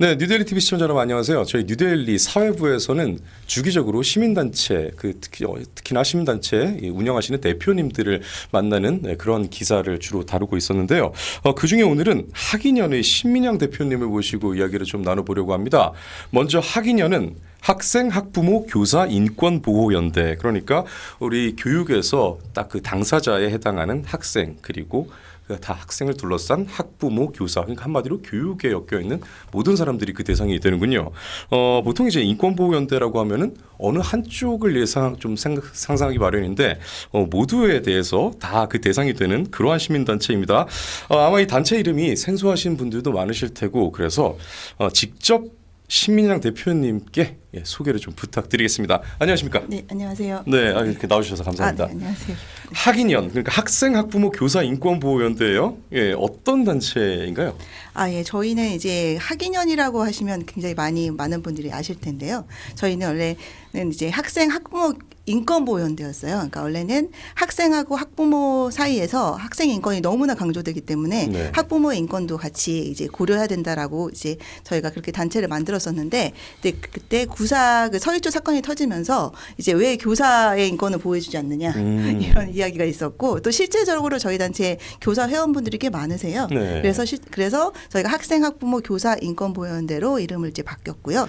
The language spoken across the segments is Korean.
네, 뉴델리 TV 시청자 여러분 안녕하세요. 저희 뉴델리 사회부에서는 주기적으로 시민단체, 특히나 시민단체 운영하시는 대표님들을 만나는 그런 기사를 주로 다루고 있었는데요. 그중에 오늘은 학인연의 신민양 대표님을 모시고 이야기를 좀 나눠보려고 합니다. 먼저 학인연은 학생, 학부모, 교사, 인권보호연대, 그러니까 우리 교육에서 딱 그 당사자에 해당하는 학생, 그리고 다 학생을 둘러싼 학부모, 교사, 그러니까 한마디로 교육에 엮여 있는 모든 사람들이 그 대상이 되는군요. 보통 이제 인권보호연대라고 하면은 어느 한쪽을 상상하기 마련인데 모두에 대해서 다 그 대상이 되는 그러한 시민단체입니다. 아마 이 단체 이름이 생소하신 분들도 많으실 테고 그래서 직접 신민양 대표님께 소개를 좀 부탁드리겠습니다. 안녕하십니까? 네, 안녕하세요. 네, 이렇게 나와주셔서 감사합니다. 네, 안녕하세요. 학인연, 그러니까 학생, 학부모, 교사, 인권보호연대예요. 예, 어떤 단체인가요? 예, 저희는 이제 학인연이라고 하시면 굉장히 많은 분들이 아실 텐데요. 저희는 원래는 이제 학생, 학부모 인권보호연대였어요. 그러니까 원래는 학생하고 학부모 사이에서 학생 인권이 너무나 강조되기 때문에 네. 학부모의 인권도 같이 이제 고려해야 된다라고 이제 저희가 그렇게 단체를 만들었었는데, 그때 구사 서희초 사건이 터지면서 이제 왜 교사의 인권을 보호해주지 않느냐 이런 이야기가 있었고, 또 실제적으로 저희 단체 교사 회원분들이 꽤 많으세요. 네. 그래서 저희가 학생, 학부모, 교사 인권보호연대로 이름을 이제 바뀌었고요.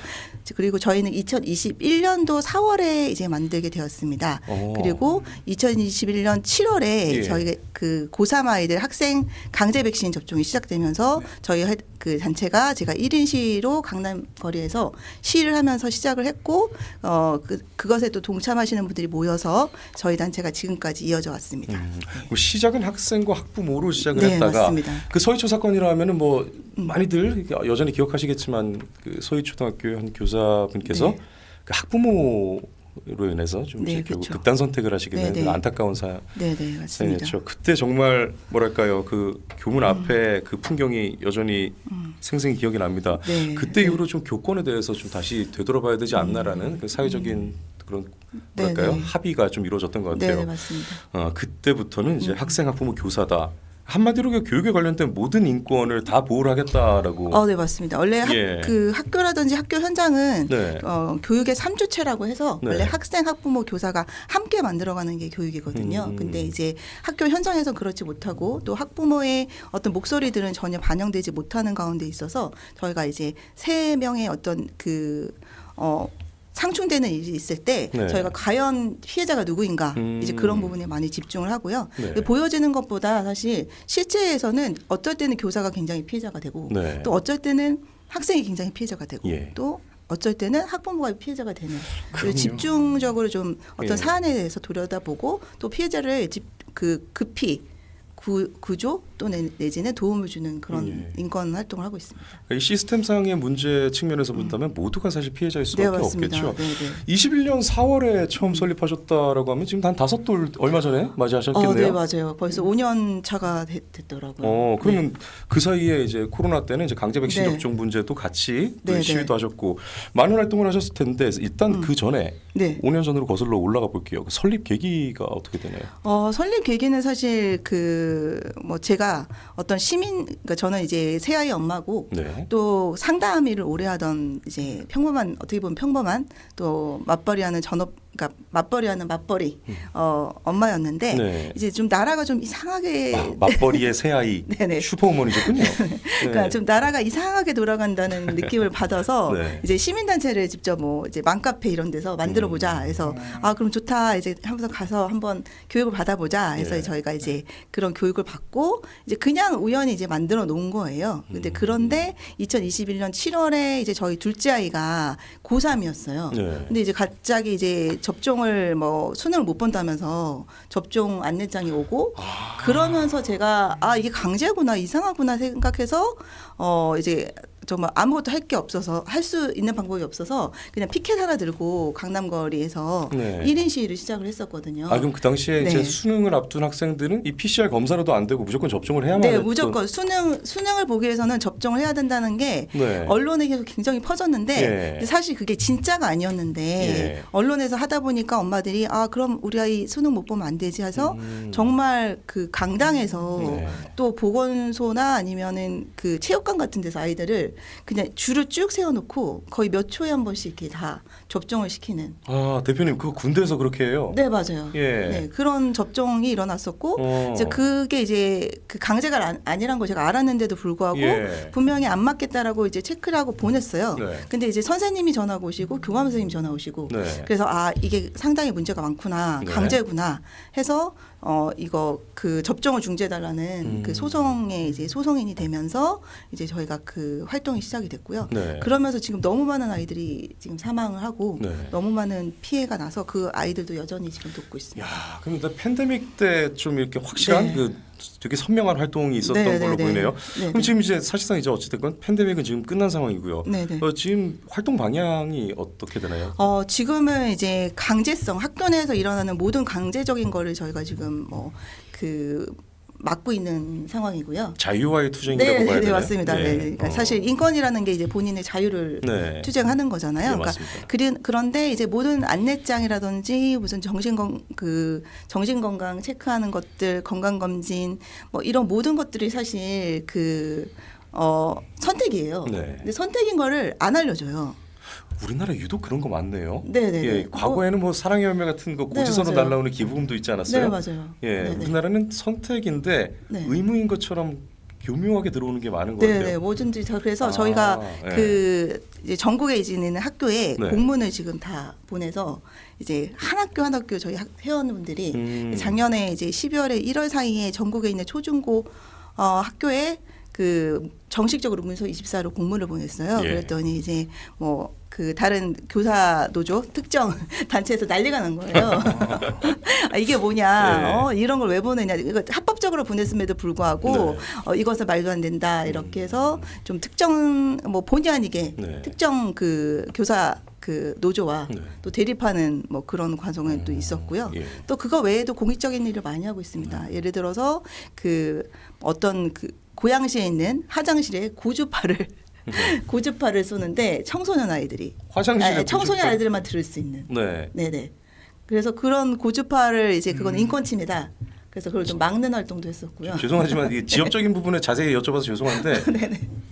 그리고 저희는 2021년도 4월에 이제 만들게 되었습니다. 그리고 2021년 7월에 저희가 그 고3 아이들 학생 강제 백신 접종이 시작되면서 저희 그 단체가 제가 1인 시로 강남 거리에서 시위를 하면서 시작을 했고 그것에 또 동참하시는 분들이 모여서 저희 단체가 지금까지 이어져 왔습니다. 시작은 학생과 학부모로 시작을 네, 했다가 맞습니다. 그 서희초 사건이라 하면은 뭐 많이들 여전히 기억하시겠지만 그 서희초등학교 한 교사분께서 네. 그 학부모로 인해서 좀 네, 결국 그렇죠. 극단 선택을 하시게 된 네, 네. 안타까운 네, 맞습니다. 사연이었죠. 그때 정말 뭐랄까요, 그 교문 앞에 그 풍경이 여전히 생생히 기억이 납니다. 네, 그때 네. 이후로 좀 교권에 대해서 좀 다시 되돌아봐야 되지 않나라는 그 사회적인 그런 뭐랄까요, 네, 네. 합의가 좀 이루어졌던 것 같아요. 네, 맞습니다. 그때부터는 이제 학생, 학부모, 교사다. 한마디로 그 교육에 관련된 모든 인권을 다 보호를 하겠다라고. 네, 맞습니다. 원래 예. 그 학교라든지 학교 현장은 네. 교육의 3주체라고 해서 네. 원래 학생, 학부모, 교사가 함께 만들어가는 게 교육이거든요. 근데 이제 학교 현장에서 그렇지 못하고 또 학부모의 어떤 목소리들은 전혀 반영되지 못하는 가운데 있어서 저희가 이제 3명의 어떤 상충되는 일이 있을 때 네. 저희가 과연 피해자가 누구인가 이제 그런 부분에 많이 집중을 하고요. 네. 보여지는 것보다 사실 실제에서는 어떨 때는 교사가 굉장히 피해자가 되고 네. 또 어쩔 때는 학생이 굉장히 피해자가 되고 예. 또 어쩔 때는 학부모가 피해자가 되는 그럼요. 집중적으로 좀 어떤 예. 사안에 대해서 들여다보고 또 피해자를 급히 구조 또는 내지는 도움을 주는 그런 예. 인권 활동을 하고 있습니다. 이 시스템상의 문제 측면에서 본다면 모두가 사실 피해자일 수밖에 맞습니다. 없겠죠. 네, 네. 21년 4월에 처음 설립하셨다라고 하면 지금 한 5돌 얼마 전에 맞이하셨겠네요. 네, 맞아요. 벌써 5년 차가 됐더라고요. 그러면 그 사이에 이제 코로나 때는 이제 강제 백신 네. 접종 문제도 같이 또 네, 시위도 네. 하셨고 많은 활동을 하셨을 텐데 일단 그 전에 네. 5년 전으로 거슬러 올라가 볼게요. 그 설립 계기가 어떻게 되나요? 설립 계기는 사실 제가 어떤 그러니까 저는 이제 새 아이 엄마고 네. 또 상담 일을 오래 하던 이제 어떻게 보면 평범한 또 맞벌이하는 그러니까 맞벌이하는 맞벌이 엄마였는데 네. 이제 좀 나라가 좀 이상하게 맞벌이의 새 아이 네네. 슈퍼우먼이셨군요. 그러니까 좀 나라가 이상하게 돌아간다는 느낌을 받아서 네. 이제 시민단체를 직접 이제 맘카페 이런 데서 만들어 보자 해서 그럼 좋다 이제 하면서 가서 한번 교육을 받아보자 해서 예. 저희가 이제 그런 교육을 받고 이제 그냥 우연히 이제 만들어 놓은 거예요. 근데 그런데 2021년 7월에 이제 저희 둘째 아이가 고3이었어요. 네. 근데 이제 갑자기 이제 접종을 수능을 못 본다면서 접종 안내장이 오고 그러면서 제가 이게 강제구나 이상하구나 생각해서 이제 정말 아무것도 할 게 없어서 할 수 있는 방법이 없어서 그냥 피켓 하나 들고 강남거리에서 네. 1인 시위를 시작을 했었거든요. 그럼 그 당시에 네. 이제 수능을 앞둔 학생들은 이 PCR 검사라도 안 되고 무조건 접종을 해야만 네, 했던. 무조건 수능을 보기 위해서는 접종을 해야 된다는 게 네. 언론에 계속 굉장히 퍼졌는데 예. 근데 사실 그게 진짜가 아니었는데 예. 언론에서 하다 보니까 엄마들이 그럼 우리 아이 수능 못 보면 안 되지 해서 정말 그 강당에서 네. 또 보건소나 아니면은 그 체육관 같은 데서 아이들을 아이들을 그냥 줄을 쭉 세워놓고 거의 몇 초에 한 번씩 이렇게 다 접종을 시키는. 아 대표님 그 군대에서 그렇게 해요? 네 맞아요. 예. 네, 그런 접종이 일어났었고 이제 그게 이제 그 강제가 아니란 걸 제가 알았는데도 불구하고 예. 분명히 안 맞겠다라고 이제 체크를 하고 보냈어요. 네. 근데 이제 선생님이 전화가 오시고 교감 선생님 이 전화 오시고 네. 그래서 아 이게 상당히 문제가 많구나 네. 강제구나 해서 이거 그 접종을 중지해달라는 그 소송에 이제 소송인이 되면서 이제 저희가 그 활동이 시작이 됐고요. 네. 그러면서 지금 너무 많은 아이들이 지금 사망을 하고 네. 너무 많은 피해가 나서 그 아이들도 여전히 지금 돕고 있습니다. 야, 그럼 일단 팬데믹 때 좀 이렇게 확실한 네. 그 되게 선명한 활동이 있었던 네, 걸로 네, 보이네요. 네, 그럼 네. 지금 이제 사실상 이제 어찌됐건 팬데믹은 지금 끝난 상황이고요. 네네. 지금 활동 방향이 어떻게 되나요? 지금은 이제 강제성 학교 내에서 일어나는 모든 강제적인 거를 저희가 지금 막고 있는 상황이고요. 자유와의 투쟁이라고 네, 봐야 네, 되나요? 맞습니다. 네. 그러니까 사실 인권이라는 게 이제 본인의 자유를 네. 투쟁하는 거잖아요. 네, 그러니까 맞습니다. 그런데 이제 모든 안내장이라든지 무슨 정신건강 체크하는 것들, 건강검진 뭐 이런 모든 것들이 사실 선택이에요. 네. 근데 선택인 거를 안 알려줘요. 우리나라 유독 그런 거 많네요. 네네. 예, 과거에는 뭐 사랑의 열매 같은 거 네, 고지서로 맞아요. 날라오는 기부금도 있지 않았어요? 네 맞아요. 예, 네네. 우리나라는 선택인데 네. 의무인 것처럼 교묘하게 들어오는 게 많은 것 같아요. 네, 뭐든지 그래서 아, 저희가 네. 이제 전국에 있는 학교에 네. 공문을 지금 다 보내서 이제 한 학교 저희 회원분들이 작년에 이제 12월에 1월 사이에 전국에 있는 초중고 학교에 정식적으로 문서 24로 공문을 보냈어요. 예. 그랬더니 이제 다른 교사 노조 특정 단체에서 난리가 난 거예요. 아, 이게 뭐냐, 예. 이런 걸 왜 보내냐. 이거 합법적으로 보냈음에도 불구하고 이것은 말도 안 된다 이렇게 해서 좀 특정 본의 아니게 네. 특정 교사 노조와 네. 또 대립하는 그런 과정은 또 있었고요. 예. 또 그거 외에도 공익적인 일을 많이 하고 있습니다. 예를 들어서 어떤 고양시에 있는 화장실에 고주파를 쏘는데 청소년 아이들이 화장실에 청소년 고주파- 아이들만 들을 수 있는. 네. 네네. 그래서 그런 고주파를 이제 그건 인권 침해다. 그래서 그걸 좀 막는 활동도 했었고요. 죄송하지만 이 지역적인 부분에 자세히 여쭤봐서 죄송한데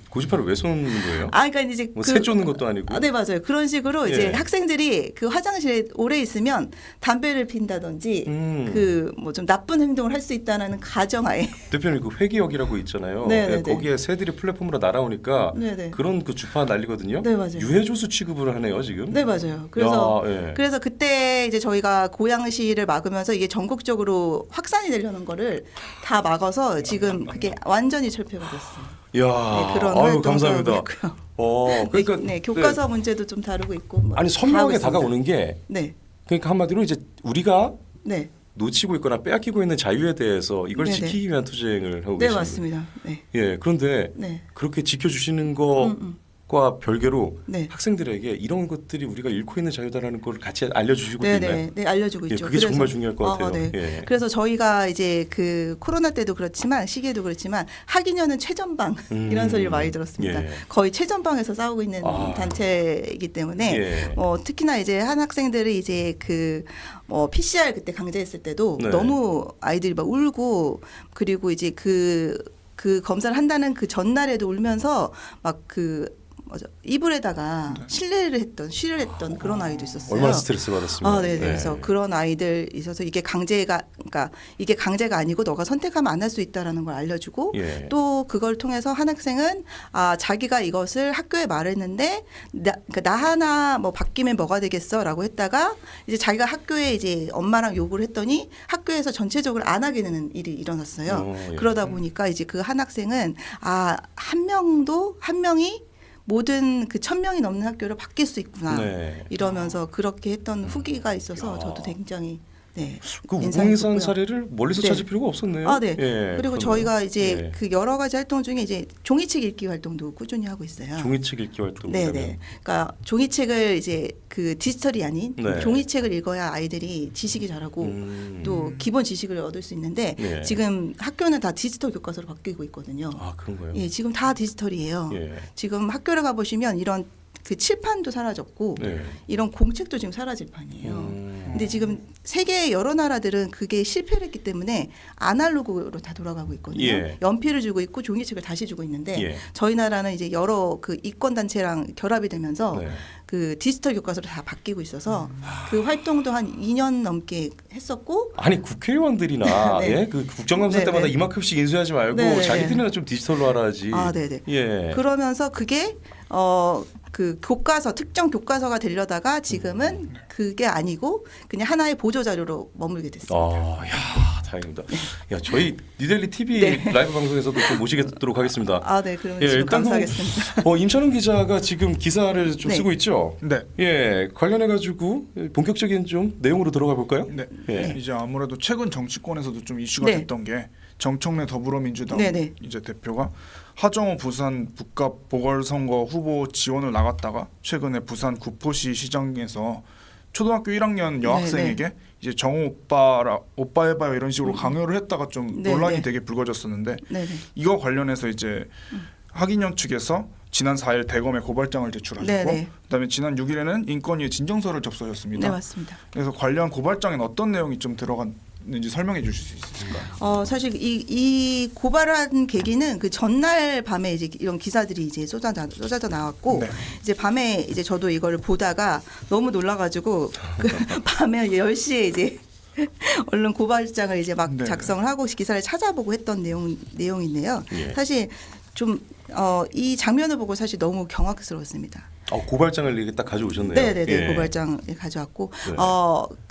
고지파를 왜 쏘는 거예요? 그러니까 이제 새 쫓는 것도 아니고. 네 맞아요. 그런 식으로 이제 예. 학생들이 그 화장실에 오래 있으면 담배를 핀다든지 좀 나쁜 행동을 할 수 있다는 가정하에. 대표님 그 회기역이라고 있잖아요. 네네네. 예, 거기에 새들이 플랫폼으로 날아오니까 네네. 그런 주파 날리거든요. 네, 맞아요. 유해조수 취급을 하네요 지금. 네 맞아요. 그래서 야, 예. 그래서 그때 이제 저희가 고양시를 막으면서 이게 전국적으로 확산이 되려는 거를 다 막아서 지금 그게 완전히 철폐가 됐어요. 야, 네, 그런 아유 활동도 감사합니다. 하고 있고요. 그러니까 네, 교과서 문제도 좀 다루고 있고. 아니 다 하고 선명하게 있습니다. 다가오는 게 네, 그러니까 한마디로 이제 우리가 네, 놓치고 있거나 빼앗기고 있는 자유에 대해서 이걸 네네. 지키기 위한 투쟁을 하고 네 계십니다. 맞습니다. 네, 예, 그런데 네, 그렇게 지켜주시는 것과 별개로 네. 학생들에게 이런 것들이 우리가 잃고 있는 자유다라는 걸 같이 알려주시고 네, 있나요? 네, 네 알려주고 예, 있죠. 그게 정말 중요할 것 같아요. 네. 예. 그래서 저희가 이제 코로나 때도 그렇지만 시기에도 그렇지만 학인연은 최전방 이런 소리를 많이 들었습니다. 예. 거의 최전방에서 싸우고 있는 아. 단체이기 때문에 예. 특히나 이제 한 학생들이 이제 PCR 그때 강제했을 때도 네. 너무 아이들이 막 울고 그리고 이제 그 검사를 한다는 그 전날에도 울면서 막 이불에다가 쉬를 했던 그런 아이도 있었어요. 얼마나 스트레스 받았습니까? 네. 그래서 그런 아이들 있어서 이게 강제가 아니고 너가 선택하면 안 할 수 있다라는 걸 알려주고 예. 또 그걸 통해서 한 학생은 자기가 이것을 학교에 말했는데 나 하나 바뀌면 뭐가 되겠어라고 했다가 이제 자기가 학교에 이제 엄마랑 요구를 했더니 학교에서 전체적으로 안 하게 되는 일이 일어났어요. 예. 그러다 보니까 이제 그 한 학생은 한 명이 모든 1,000명이 넘는 학교를 바뀔 수 있구나 네. 이러면서 그렇게 했던 후기가 있어서 저도 굉장히 그 인상이 우공산 깊고요. 사례를 멀리서 네. 찾을 필요가 없었네요. 네. 예, 그리고 그럼요. 저희가 이제 예. 여러 가지 활동 중에 이제 종이책 읽기 활동도 꾸준히 하고 있어요. 종이책 읽기 활동. 네네. 그러니까 종이책을 이제 디지털이 아닌 네. 종이책을 읽어야 아이들이 지식이 자라고 또 기본 지식을 얻을 수 있는데 네. 지금 학교는 다 디지털 교과서로 바뀌고 있거든요. 그런 거예요. 예, 지금 다 디지털이에요. 예. 지금 학교를 가보시면 이런 칠판도 사라졌고 네. 이런 공책도 지금 사라질 판이에요. 근데 지금 세계 여러 나라들은 그게 실패를 했기 때문에 아날로그로 다 돌아가고 있거든요. 예. 연필을 주고 있고 종이책을 다시 주고 있는데 예. 저희 나라는 이제 여러 그 이권 단체랑 결합이 되면서 네. 그 디지털 교과서로 다 바뀌고 있어서 그 활동도 한 2년 넘게 했었고 아니 국회의원들이나 네. 예? 그 국정감사 네, 때마다 네. 이만큼씩 인수하지 말고 네, 네, 자기들이나 좀 디지털로 하라지. 아, 네네. 예. 그러면서 그게 그 교과서 특정 교과서가 되려다가 지금은 그게 아니고 그냥 하나의 보조 자료로 머물게 됐습니다. 야, 다행입니다. 야, 저희 뉴델리 TV 네. 라이브 방송에서도 좀 모시도록 하겠습니다. 아, 네, 그러면 예, 지금 일단 감사하겠습니다. 임찬훈 기자가 지금 기사를 좀 네. 쓰고 있죠. 네. 예, 관련해 가지고 본격적인 좀 내용으로 들어가 볼까요? 네. 예. 이제 아무래도 최근 정치권에서도 좀 이슈가 네. 됐던 게 정청래 더불어민주당 네, 네. 이제 대표가 하정우 부산 북갑 보궐선거 후보 지원을 나갔다가 최근에 부산 구포시 시장에서 초등학교 1학년 여학생에게 이제 정우 오빠 해봐요 이런 식으로 강요를 했다가 좀 네, 논란이 네. 되게 불거졌었는데 네, 네. 이거 관련해서 이제 하기영 측에서 지난 4일 대검에 고발장을 제출하셨고 네, 네. 그다음에 지난 6일에는 인권위에 진정서를 접수하셨습니다. 네, 맞습니다. 그래서 관련 고발장에는 어떤 내용이 좀 들어갔는지 설명해 주실 수 있으실까요? 사실 이 고발한 계기는 그 전날 밤에 이제 이런 기사들이 이제 쏟아져 나왔고 네. 이제 밤에 이제 저도 이걸 보다가 너무 놀라가지고 그 밤에 10시에 이제 얼른 고발장을 이제 막 네. 작성을 하고 기사를 찾아보고 했던 내용인데요. 예. 사실 좀 이 장면을 보고 사실 너무 경악스러웠습니다. 고발장을 이렇게 딱 가져오셨네요. 네네네 예. 고발장 가져왔고 네.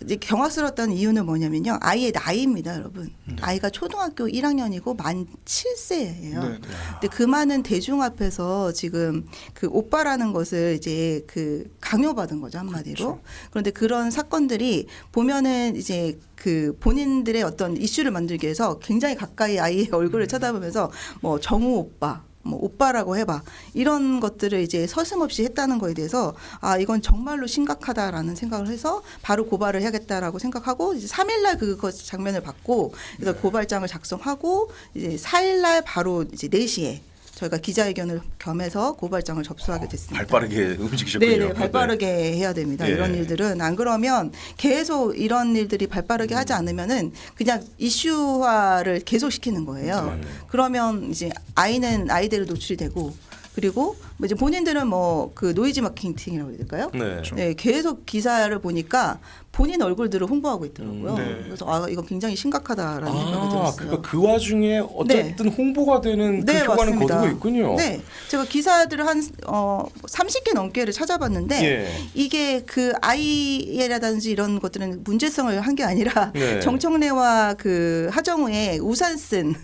이제 경악스러웠던 이유는 뭐냐면요 아이의 나이입니다 여러분. 아이가 초등학교 1학년이고 만 7세예요. 네, 네. 근데 그 많은 대중 앞에서 지금 그 오빠라는 것을 이제 그 강요받은 거죠 한마디로. 그렇죠. 그런데 그런 사건들이 보면은 이제 그 본인들의 어떤 이슈를 만들기 위해서 굉장히 가까이 아이의 얼굴을 쳐다보면서 뭐 정우 오빠 뭐 오빠라고 해봐 이런 것들을 이제 서슴없이 했다는 거에 대해서 아 이건 정말로 심각하다라는 생각을 해서 바로 고발을 해야겠다라고 생각하고 이제 3일날 그거 장면을 봤고 그래서 고발장을 작성하고 이제 4일날 바로 이제 4시에 저희가 기자회견을 겸해서 고발장을 접수하게 됐습니다. 발빠르게 움직이셨군요. 네네 발빠르게 해야 됩니다. 예. 이런 일들은 안 그러면 계속 이런 일들이 발빠르게 하지 않으면은 그냥 이슈화를 계속 시키는 거예요. 네. 그러면 이제 아이는 아이대로 노출이 되고 그리고 뭐 이제 본인들은 뭐 그 노이즈 마케팅이라고 해야 될까요? 네. 네, 계속 기사를 보니까 본인 얼굴들을 홍보하고 있더라고요. 네. 그래서 아 이거 굉장히 심각하다라는 생각이 들었어요. 그러니까 그 와중에 어쨌든 홍보가 되는 그 효과는 맞습니다. 거두고 있군요. 네, 제가 기사들을 한 30개 넘게를 찾아봤는데 예. 이게 그 아이라든지 이런 것들은 문제성을 한 게 아니라 네. 정청래와 그 하정우의 우산 쓴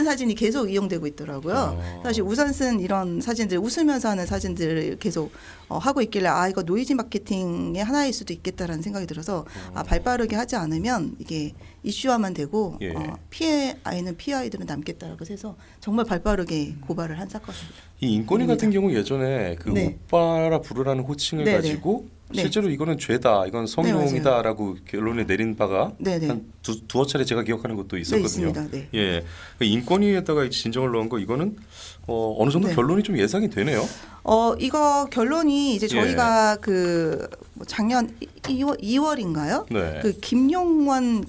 사진이 계속 이용되고 있더라고요. 사실 우산 쓴 이런 사진들 웃으면서 하는 사진들을 계속 하고 있길래 아 이거 노이즈 마케팅의 하나일 수도 있겠다라는 생각이 들어서 아 발빠르게 하지 않으면 이게 이슈화만 되고 예. 피해 아이들은 남겠다라고 해서 정말 발빠르게 고발을 한 사건입니다. 이 인권위 같은 경우 예전에 그 네. 오빠라 부르라는 호칭을 네, 가지고 네. 실제로 이거는 죄다, 이건 성희롱이다라고 결론에 내린 바가 네, 네. 한 두어 차례 제가 기억하는 것도 네, 있었거든요. 있습니다. 네. 예, 그 인권위에다가 진정을 넣은 거 이거는 어느 정도 네. 결론이 좀 예상이 되네요. 이거 결론이 이제 저희가 그 작년 2월인가요? 네. 그 김용원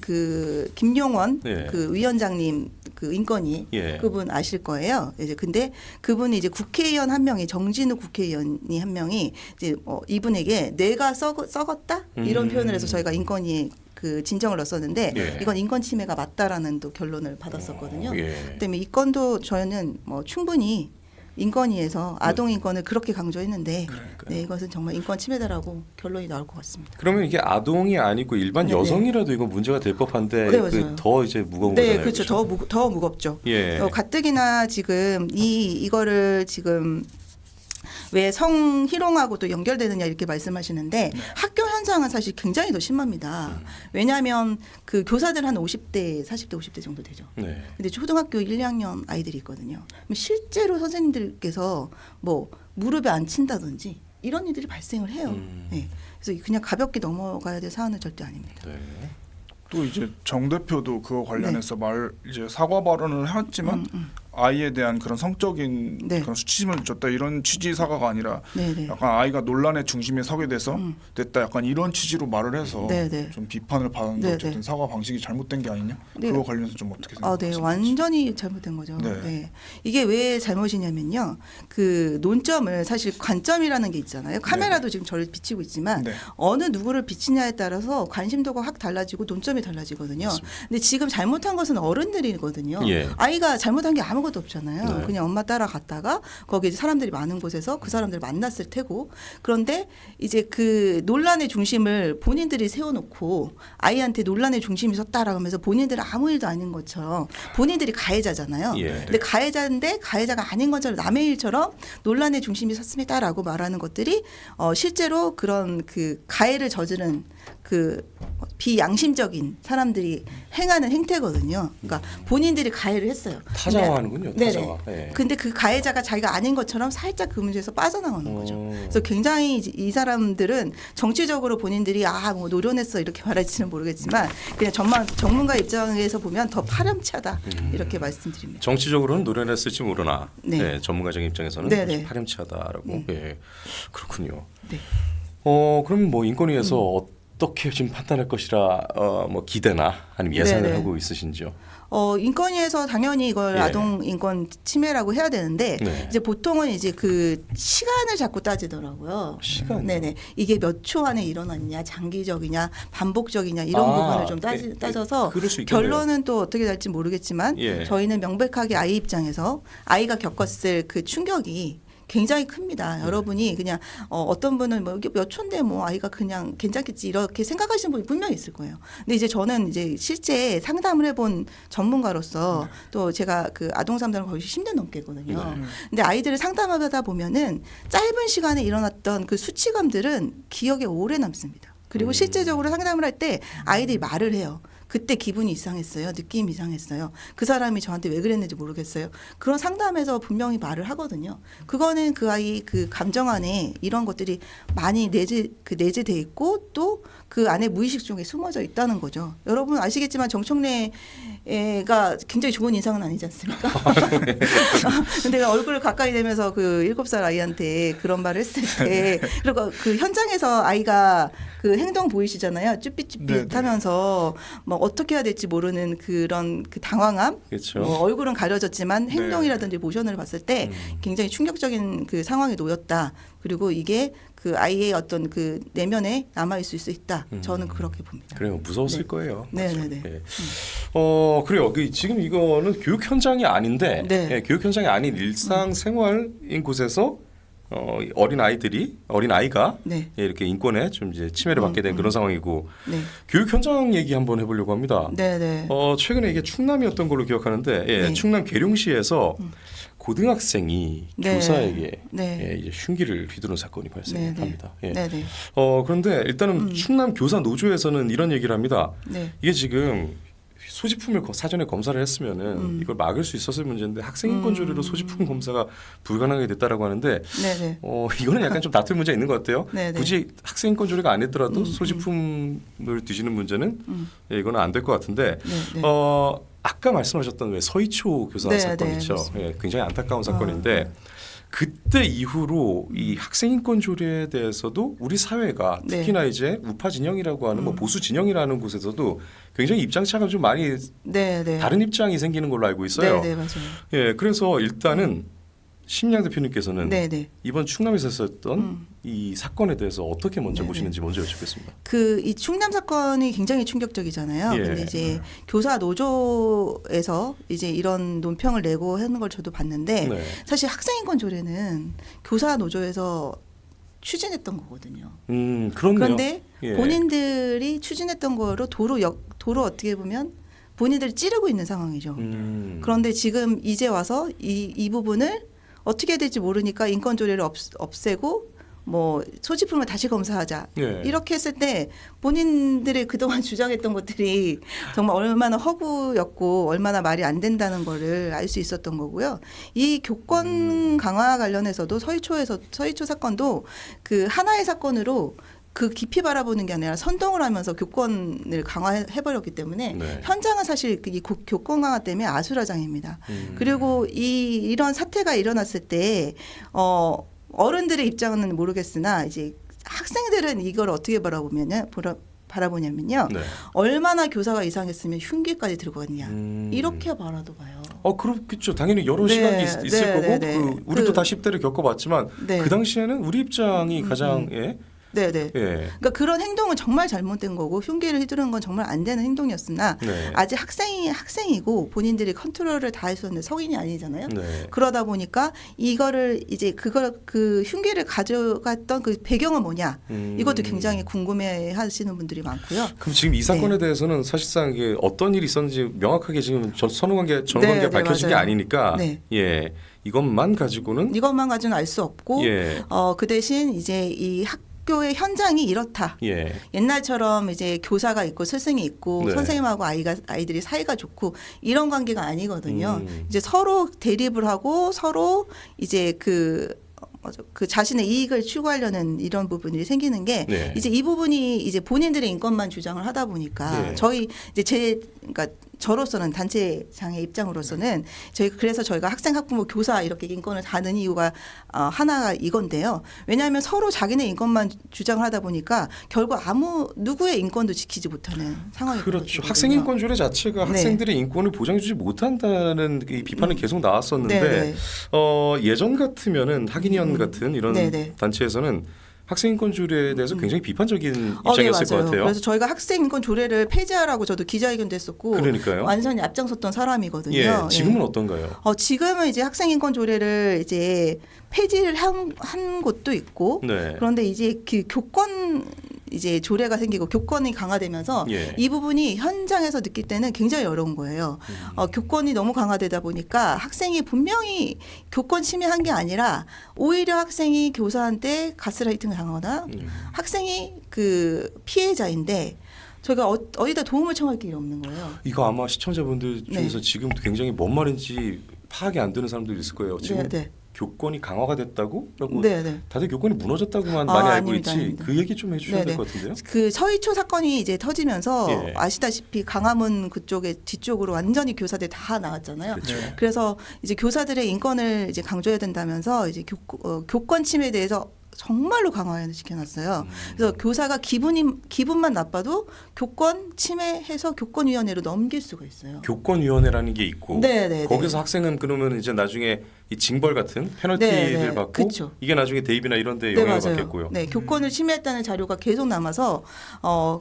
네. 그 위원장님 그 인권위 예. 그분 아실 거예요. 이제 근데 그분이 이제 국회의원 한 명이 정진우 국회의원이 한 명이 이제 이분에게 뇌가 썩었다 이런 표현을 해서 저희가 인권위에 그 진정을 넣었었는데 예. 이건 인권 침해가 맞다라는 또 결론을 받았었거든요. 예. 그다음에 이 건도 저희는 뭐 충분히 인권위에서 아동 인권을 그렇게 강조했는데 네, 이것은 정말 인권 침해다라고 결론이 나올 것 같습니다. 그러면 이게 아동이 아니고 일반 네네. 여성이라도 이거 문제가 될 법한데 네, 맞아요. 더 이제 무거운 네, 거잖아요. 그렇죠. 더 무겁죠. 예. 가뜩이나 지금 이거를 지금 왜 성희롱하고 또 연결되느냐 이렇게 말씀하시는데 학교 현장은 사실 굉장히 더 심합니다. 왜냐하면 그 교사들 한 50대, 40대, 50대 정도 되죠. 네. 근데 초등학교 1, 2학년 아이들이 있거든요. 그럼 실제로 선생님들께서 뭐 무릎에 앉힌다든지 이런 일들이 발생을 해요. 네. 그래서 그냥 가볍게 넘어가야 될 사안은 절대 아닙니다. 네. 또 이제 정 대표도 그거 관련해서 이제 사과 발언을 했지만 아이에 대한 그런 성적인 네. 그런 수치심을 줬다 이런 취지 사과가 아니라 네네. 약간 아이가 논란의 중심에 서게 돼서 됐다 약간 이런 취지로 말을 해서 네네. 좀 비판을 받았는데 네네. 어쨌든 사과 방식이 잘못된 게 아니냐? 네. 그거 관련해서 좀 어떻게 아, 생각하세요? 네, 완전히 잘못된 거죠. 네. 네. 이게 왜 잘못이냐면요. 그 논점을 사실 관점이라는 게 있잖아요. 카메라도 지금 저를 비치고 있지만 네. 어느 누구를 비치냐에 따라서 관심도가 확 달라지고 논점이 달라지거든요. 맞습니다. 근데 지금 잘못한 것은 어른들이거든요. 예. 아이가 잘못한 게 아무것도 없잖아요. 네. 그냥 엄마 따라갔다가 거기 이제 사람들이 많은 곳에서 그 사람들을 만났을 테고 그런데 이제 그 논란의 중심을 본인들이 세워놓고 아이한테 논란의 중심이 섰다라고 하면서 본인들은 아무 일도 아닌 것처럼 본인들이 가해자잖아요. 예. 근데 가해자인데 가해자가 아닌 것처럼 남의 일처럼 논란의 중심이 섰습니다라고 말하는 것들이 실제로 그런 그 가해를 저지른 그 비양심적인 사람들이 행하는 행태거든요. 그러니까 본인들이 가해를 했어요. 타자화하는군요. 네네. 타자화. 예. 근데 그 가해자가 자기가 아닌 것처럼 살짝 그 문제에서 빠져나오는 거죠. 어. 그래서 굉장히 이 사람들은 정치적으로 본인들이 뭐 노련했어 이렇게 말할지는 모르겠지만 그냥 전문가 입장에서 보면 더 파렴치하다 이렇게 말씀드립니다. 정치적으로는 노련했을지 모르나 네. 네, 전문가적인 입장에서는 네네. 좀 파렴치하다라고. 예. 그렇군요. 네. 그럼 뭐 인권위에서 어떻게 지금 판단할 것이라 뭐 기대나 아니면 예상을 네네. 하고 있으신지요? 인권위에서 당연히 이걸 예. 아동 인권 침해라고 해야 되는데 네. 이제 보통은 이제 그 시간을 자꾸 따지더라고요. 시간. 네네. 이게 몇 초 안에 일어났냐, 장기적이냐, 반복적이냐 이런 부분을 좀 따져서 그럴 수 있겠네요. 결론은 또 어떻게 될지 모르겠지만 예. 저희는 명백하게 아이 입장에서 아이가 겪었을 그 충격이 굉장히 큽니다. 여러분이 그냥 어떤 분은 뭐 이게 몇 초인데 뭐 아이가 그냥 괜찮겠지 이렇게 생각하시는 분이 분명히 있을 거예요. 근데 이제 저는 이제 실제 상담을 해본 전문가로서 또 제가 그 아동 상담을 거의 10년 넘게 했거든요. 근데 아이들을 상담하다 보면은 짧은 시간에 일어났던 그 수치감들은 기억에 오래 남습니다. 그리고 실제적으로 상담을 할 때 아이들이 말을 해요. 그때 기분이 이상했어요. 느낌이 이상했어요. 그 사람이 저한테 왜 그랬는지 모르겠어요. 그런 상담에서 분명히 말을 하거든요. 그거는 그 아이 그 감정 안에 이런 것들이 많이 내재돼 있고 또 그 안에 무의식 중에 숨어져 있다는 거죠. 여러분 아시겠지만 정청래가 굉장히 좋은 인상은 아니지 않습니까? 근데 얼굴을 가까이 대면서 그 7살 아이한테 그런 말을 했을 때 그리고 그 현장에서 아이가 그 행동 보이시잖아요. 쭈삣쭈삣하면서 뭐 어떻게 해야 될지 모르는 그런 그 당황함. 그렇죠. 뭐 얼굴은 가려졌지만 행동이라든지 모션을 봤을 때 굉장히 충격적인 그 상황에 놓였다. 그리고 이게 그 아이의 어떤 그 내면에 남아 있을 수 있다. 저는 그렇게 봅니다. 그래요. 무서웠을 네. 거예요. 네네네. 예. 그래요. 지금 이거는 교육 현장이 아닌데 네. 예, 교육 현장이 아닌 일상 생활인 곳에서 어린 아이가 네. 예, 이렇게 인권에 좀 이제 침해를 받게 된 그런 상황이고 네. 교육 현장 얘기 한번 해보려고 합니다. 네네. 최근에 이게 충남이었던 걸로 기억하는데 예, 네. 충남 계룡시에서 고등학생이 네. 교사에게 네. 예, 이제 흉기를 휘두른 사건이 발생합니다. 예. 네네. 그런데 일단은 충남 교사 노조에서는 이런 얘기를 합니다. 네. 이게 지금 소지품을 사전에 검사를 했으면은 이걸 막을 수 있었을 문제인데 학생 인권 조례로 소지품 검사가 불가능하게 됐다라고 하는데 네네. 이거는 약간 좀 다툴 문제가 있는 것 같아요. 네네. 굳이 학생 인권 조례가 아니더라도 소지품을 뒤지는 문제는 예, 이거는 안 될 것 같은데 네네. 아까 말씀하셨던 왜 서희초 교사 네, 사건 네, 있죠. 맞습니다. 예, 굉장히 안타까운 사건인데 그때 이후로 이 학생 인권 조례에 대해서도 우리 사회가 네. 특히나 이제 우파 진영이라고 하는 뭐 보수 진영이라는 곳에서도 굉장히 입장 차가 좀 많이 네네. 다른 입장이 생기는 걸로 알고 있어요. 네네 맞아요. 예, 그래서 일단은 심양 대표님께서는 네네. 이번 충남에서 있었던 이 사건에 대해서 어떻게 먼저 네네. 보시는지 먼저 여쭙겠습니다. 이 충남 사건이 굉장히 충격적이잖아요. 예. 근데 이제 교사 노조에서 이제 이런 논평을 내고 하는 걸 저도 봤는데 네. 사실 학생 인권 조례는 교사 노조에서 추진했던 거거든요. 그렇네요. 그런데 예. 본인들이 추진했던 거로 도로 어떻게 보면 본인들이 찌르고 있는 상황이죠. 그런데 지금 이제 와서 이 부분을 어떻게 해야 될지 모르니까 인권 조례를 없애고 뭐 소지품을 다시 검사하자 예. 이렇게 했을 때 본인들의 그동안 주장했던 것들이 정말 얼마나 허구였고 얼마나 말이 안 된다는 거를 알 수 있었던 거고요. 이 교권 강화 관련해서도 서희초 사건도 그 하나의 사건으로 그 깊이 바라보는 게 아니라 선동을 하면서 교권을 강화해버렸기 때문에 네. 현장은 사실 이 교권 강화 때문에 아수라장입니다. 그리고 이런 사태가 일어났을 때 어른들의 입장은 모르겠으나 이제 학생들은 이걸 어떻게 바라보냐면요. 네. 얼마나 교사가 이상했으면 흉기까지 들고 갔냐. 이렇게 바라도 봐요. 그렇겠죠. 당연히 여러 네, 시각이 있을 네, 거고 네, 네. 우리도 다 10대를 겪어봤지만 네. 그 당시에는 우리 입장이 가장 네네. 예. 그러니까 그런 행동은 정말 잘못된 거고 흉기를 휘두르는 건 정말 안 되는 행동이었으나 네. 아직 학생이고 본인들이 컨트롤을 다 했었는데 성인이 아니잖아요. 네. 그러다 보니까 이거를 이제 그 흉기를 가져갔던 그 배경은 뭐냐 이것도 굉장히 궁금해하시는 분들이 많고요. 그럼 지금 이 사건에 대해서는 사실상 이게 어떤 일이 있었는지 명확하게 지금 선후관계 네, 밝혀진 게 맞아요. 아니니까 네. 예 이것만 가지고는 이것만 알 수 없고 예. 그 대신 이제 이 학교의 현장이 이렇다. 예. 옛날처럼 이제 교사가 있고 스승이 있고 네. 선생님하고 아이들이 사이가 좋고 이런 관계가 아니거든요. 이제 서로 대립을 하고 서로 이제 그 자신의 이익을 추구하려는 이런 부분이 생기는 게 네. 이제 이 부분이 이제 본인들의 인권만 주장을 하다 보니까 네. 저희 이제 그러니까 저로서는 단체장의 입장으로서는 그래서 저희가 학생, 학부모, 교사 이렇게 인권을 다는 이유가 하나가 이건데요. 왜냐하면 서로 자기네 인권만 주장을 하다 보니까 결국 누구의 인권도 지키지 못하는 상황이 그렇죠. 학생 인권조례 자체가 네. 학생들의 인권을 보장해주지 못한다는 이 비판은 계속 나왔었는데 네, 네. 예전 같으면은 학인위원 같은 이런 네, 네. 단체에서는 학생 인권 조례에 대해서 굉장히 비판적인 네, 입장이었을 것 맞아요. 같아요. 그래서 저희가 학생 인권 조례를 폐지하라고 저도 기자회견도 했었고 그러니까요. 완전히 앞장섰던 사람이거든요. 예, 지금은 예. 어떤가요? 지금은 이제 학생 인권 조례를 이제 폐지를 한 곳도 있고 네. 그런데 이제 그 교권 이제 조례가 생기고 교권이 강화되면서 예. 이 부분이 현장에서 느낄 때는 굉장히 어려운 거예요. 교권이 너무 강화되다 보니까 학생이 분명히 교권 침해한 게 아니라 오히려 학생이 교사한테 가스라이팅을 당하거나 학생이 그 피해자인데 저희가 어디다 도움을 청할 길이 없는 거예요. 이거 아마 시청자분들 중에서 지금 굉장히 뭔 말인지 파악이 안 되는 사람들이 있을 거예요. 지금 네. 교권이 강화가 됐다고? 라고 네. 다들 교권이 무너졌다고만 많이 알고 아닙니다, 있지. 아닙니다. 그 얘기 좀 해주셔야 될 네네. 것 같은데요. 그 서희초 사건이 이제 터지면서 예. 아시다시피 강화문 그쪽에 뒤쪽으로 완전히 교사들 다 나왔잖아요. 그렇죠. 네. 그래서 이제 교사들의 인권을 이제 강조해야 된다면서 이제 교권 침해에 대해서 정말로 강화시켜놨어요. 그래서 교사가 기분만 나빠도 교권 침해해서 교권위원회로 넘길 수가 있어요. 교권위원회라는 게 있고 네. 거기서 학생은 그러면 이제 나중에 이 징벌 같은 페널티를 네. 받고 그쵸. 이게 나중에 대입이나 이런 데 네, 영향을 맞아요. 받겠고요. 네, 교권을 침해했다는 자료가 계속 남아서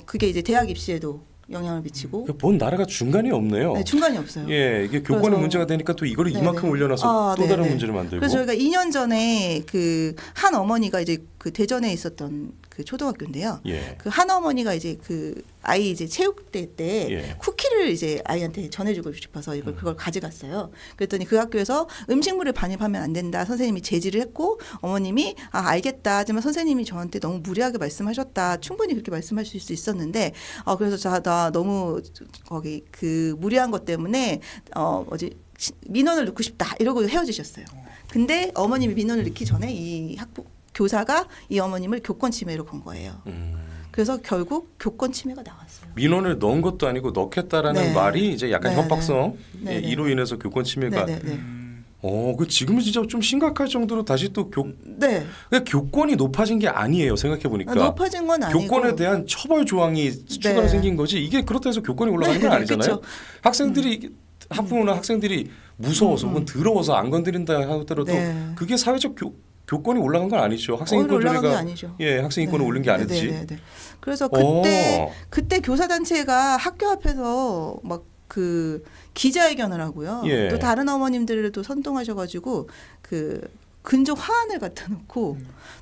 그게 이제 대학 입시에도 영향을 미치고 본 나라가 중간이 없네요. 네, 중간이 없어요. 예, 이게 교권의 그래서- 문제가 되니까 또 이거를 네네. 이만큼 올려놔서 또 네네. 다른 문제를 만들고. 그래서 저희가 2년 전에 그 한 어머니가 이제 그 대전에 있었던 그 초등학교인데요. 예. 그 한 어머니가 이제 그 아이 이제 체육대 때 예. 쿠키를 이제 아이한테 전해주고 싶어서 그걸 가져갔어요. 그랬더니 그 학교에서 음식물을 반입하면 안 된다. 선생님이 제지를 했고 어머님이 알겠다. 하지만 선생님이 저한테 너무 무리하게 말씀하셨다. 충분히 그렇게 말씀하실 수 있었는데 그래서 나 너무 거기 그 무리한 것 때문에 민원을 넣고 싶다. 이러고 헤어지셨어요. 근데 어머님이 민원을 넣기 전에 이 교사가 이 어머님을 교권 침해로 건 거예요. 그래서 결국 교권 침해가 나왔어요. 민원을 넣은 것도 아니고 넣겠다라는 네. 말이 이제 약간 네네. 협박성 네네. 이로 인해서 교권 침해가. 네네네. 그 지금은 진짜 좀 심각할 정도로 다시 또 네. 교권이 높아진 게 아니에요. 생각해 보니까. 높아진 건 아니고 교권에 대한 처벌 조항이 추가로 네. 생긴 거지. 이게 그렇다 해서 교권이 올라가는 건 네, 아니잖아요. 그쵸. 학생들이 학부모나 학생들이 무서워서 혹은 더러워서 안 건드린다 하더라도 네. 그게 사회적 교권이 올라간 건 아니죠. 학생 오히려 인권 올라간 게 조례가 아니죠. 학생 인권을 올린 게 아니지. 네. 그래서 오. 그때 교사 단체가 학교 앞에서 막 그 기자회견을 하고요. 예. 또 다른 어머님들을 또 선동하셔가지고 그 근접 화환을 갖다 놓고